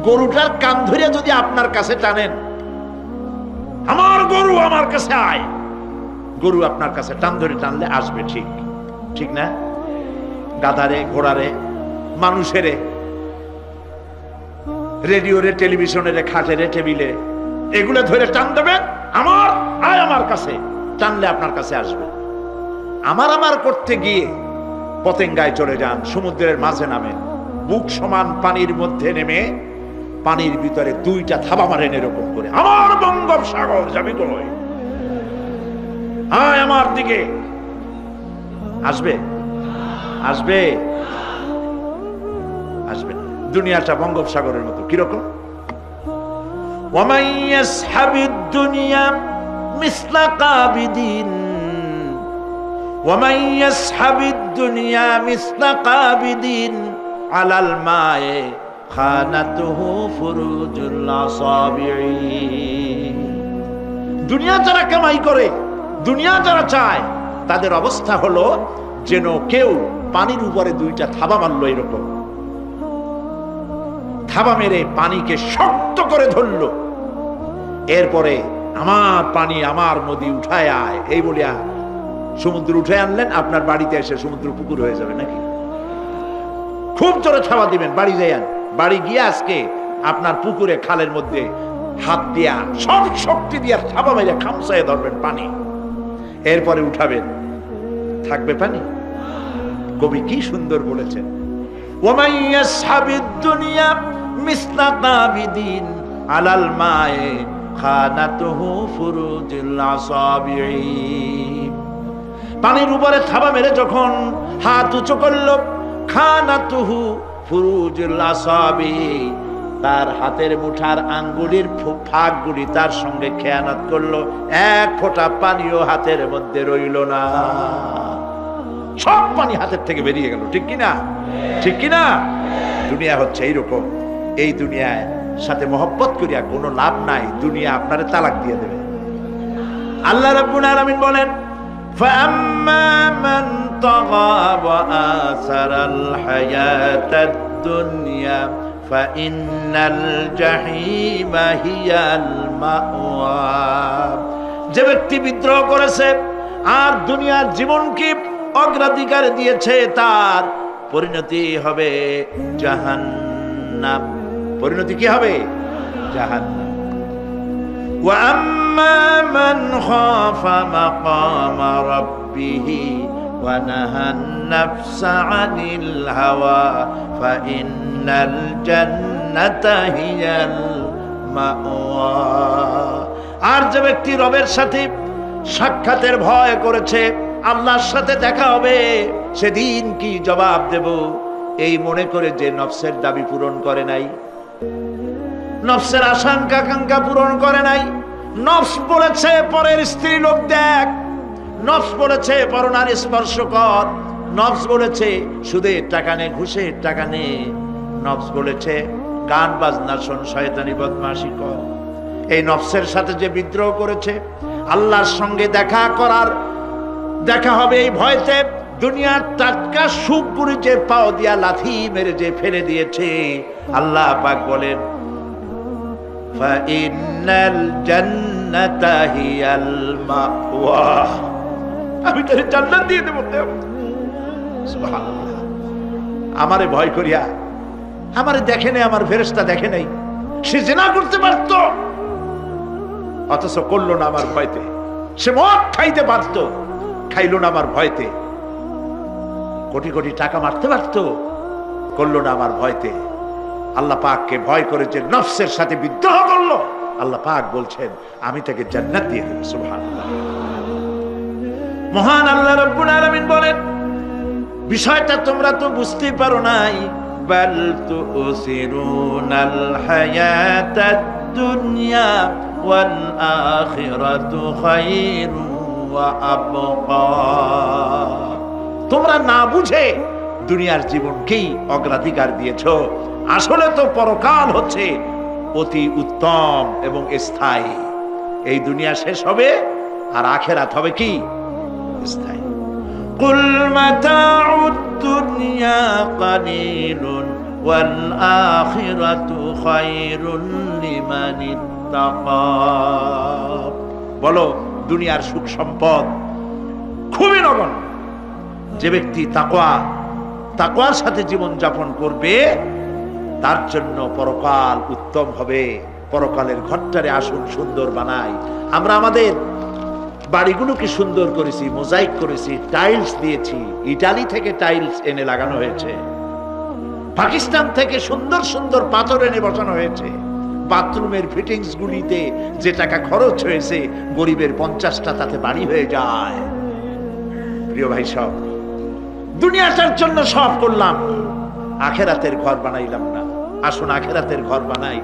গরুটার কান ধরে যদি আপনার কাছে টানেন, আমার গরু আমার কাছে আয়, গরু আপনার কাছে টান ধরে টানলে আসবে, ঠিক না? গাধারে, ঘোড়ারে, মানুষেরে, রেডিওরে, টেলিভিশনের, খাটেরে, টেবিলে, এগুলো ধরে টান দেবেন, আমার আয় আমার কাছে, টানলে আপনার কাছে আসবে। আমার করতে গিয়ে পতেঙ্গায় চলে যান, সমুদ্রের মাঝে নামেন, বুক সমান পানির মধ্যে নেমে পানির ভিতরে 2টা থাবা মারেন এরকম করে, আমার বঙ্গোপসাগর যাবি কই, আয় আমার দিকে, আসবে না। দুনিয়াটা বঙ্গোপসাগরের মতো। কিরকম? ওয়ামান ইয়াসহাবিদ দুনিয়া মিসলা কাবিদিন, ওয়ামান ইয়াসহাবিদ দুনিয়া মিসলা কাবিদিন আলাল মায়ে খানাতুহু ফুরুজুল আসাবিঈ। দুনিয়া যারা কামাই করে, দুনিয়া যারা চায়, তাদের অবস্থা হলো যেন কেউ পানির উপরে 2টা থাবা মারলো, এরকম থাবা মেরে পানিকে শক্ত করে ধরলো, এরপরে আমার পানি, আমার নদী উঠায় আয়, এই বলিয়া সমুদ্র উঠে আনলেন। আপনার বাড়িতে এসে সমুদ্র পুকুর হয়ে যাবে নাকি? খুব জোরে থাবা দিবেন, বাড়ি যাইয়ান, বাড়ি গিয়ে আজকে আপনার পুকুরে, খালের মধ্যে হাত দিয়া সব শক্তি দিয়া থাবা মেরে খামসায় ধরবেন পানি, এরপরে উঠাবেন, থাকবে পানি? কবি কি সুন্দর বলেছেন, ওয়ামান ইয়াসহাবিদ দুনিয়া মিসলা কাবিদিন আলাল মায়ে খানাতুহু ফুরুজুল আসাবিঈ। পানির উপরে থাবা মেরে যখন হাত উঁচু করলো, খানাতুহু ফুরুজুল আসাবিঈ, তার হাতের মুঠার আঙ্গুলের ফাঁকগুলি তার সঙ্গে খেয়ানত করলো, 1 ফোঁটা পানিও হাতের মধ্যে রইল না, সব পানি হাতের থেকে বেরিয়ে গেল। ঠিক কিনা? দুনিয়া হচ্ছে এইরকম। এই দুনিয়ায় সাথে মহব্বত করিয়া কোনো লাভ নাই, দুনিয়া আপনারে তালাক দিয়ে দেবে। আল্লাহ রাব্বুল আলামিন বলেন, ফাআম্মা মান তাগা ওয়া আসারাল হায়াতাদ দুনিয়া ফাইন্নাল জাহিমা হিয়াল মাওয়া। যে ব্যক্তি বিদ্রোহ করেছে আর দুনিয়ার জীবনকে অগ্রাধিকার দিয়েছে, তার পরিণতি হবে জাহান্নাম। পরিণতি কি হবে? জাহান্নাম। ওয়া আম্মা মান খাফা মাকামা রাব্বিহি ওয়া নাহান নাফসা আনিল হাওয়া ফাইন্নাল জান্নাতা হিয়াল মাওয়া। আর যে ব্যক্তি রবের সাথে সাক্ষাতের ভয় করেছে, আল্লাহর সাথে দেখা হবে, সেদিন কি জবাব দেব এই মনে করে যে নফসের দাবি পূরণ করে নাই, নফসের আশঙ্কা আকাঙ্ক্ষা পূরণ করে নাই। নফস বলেছে পরের স্ত্রী লোক দেখ, নফস বলেছে পরনারী স্পর্শ কর, নফস বলেছে সুদে টাকা নে, ঘুষে টাকা নে, নফস বলেছে গান বাজনা শোন, শয়তানি বদমাশি কর। এই নফসের সাথে যে বিদ্রোহ করেছে, আল্লাহর সঙ্গে দেখা হবে এই ভয়তে, দুনিয়ার টাটকা সুখগুলি যে পাও দিয়া লাথি মেরে যে ফেলে দিয়েছে, আল্লাহ পাক বলেন ফাইন্নাল জান্নাতা হিয়াল মাওয়া, আমি তোর জান্নাত দিয়ে দেব। সুবহানাল্লাহ। আমারে ভয় করিয়া, আমারে দেখে নাই, আমার ফেরেশতা দেখে নাই, সে জিনা করতে পারত, অথচ করলো না আমার ভয়তে। সে মদ খাইতে পারত, খাইলো না আমার ভয়তে। কোটি কোটি টাকা মারতে পারত, করলো না আমার ভয়তে। আল্লাহ পাককে ভয় করেছে, নফসের সাথে বিদ্রোহ করলো, আল্লাহ পাক বলছেন আমি তাকে জান্নাত দিয়ে দেব। সুবহানাল্লাহ। মহান আল্লাহ রাব্বুল আলামিন বলেন, বিষয়টা তোমরা তো বুঝতে পারো নাই, বাল তুসিরুনাল হায়াতাদ দুনিয়া ওয়াল আখিরাতু খায়রুন ওয়া আবকা। তোমরা না বুঝে দুনিয়ার জীবনকেই অগ্রাধিকার দিয়েছো। আসলে তো পরকাল হচ্ছে অতি উত্তম এবং স্থায়ী। এই দুনিয়া শেষ হবে, আর আখিরাত হবে কি? স্থায়ী। কুল মাতাউদ দুনিয়া কালিলুন ওয়াল আখিরাতু খায়রুন লিমান ইত্তাকা। বলো, দুনিয়ার সুখ সম্পদ খুবই নগণ্য। যে ব্যক্তি তাকওয়ার সাথে জীবন যাপন করবে, তার জন্য পরকাল উত্তম হবে। পরকালের ঘরটারে আসুন সুন্দর বানাই। আমরা আমাদের বাড়িগুলোকে সুন্দর করেছি, মোজাইক করেছি, টাইলস দিয়েছি। ইটালি থেকে টাইলস এনে লাগানো হয়েছে, পাকিস্তান থেকে সুন্দর সুন্দর পাথর এনে বসানো হয়েছে। বাথরুমের ফিটিংস গুলিতে যে টাকা খরচ হয়েছে, গরিবের 50টা তাতে বাড়ি হয়ে যায়। প্রিয় ভাই, সব দুনিয়াটার জন্য সব করলাম, আখেরাতের ঘর বানাইলাম না। আসুন আখেরাতের ঘর বানাই।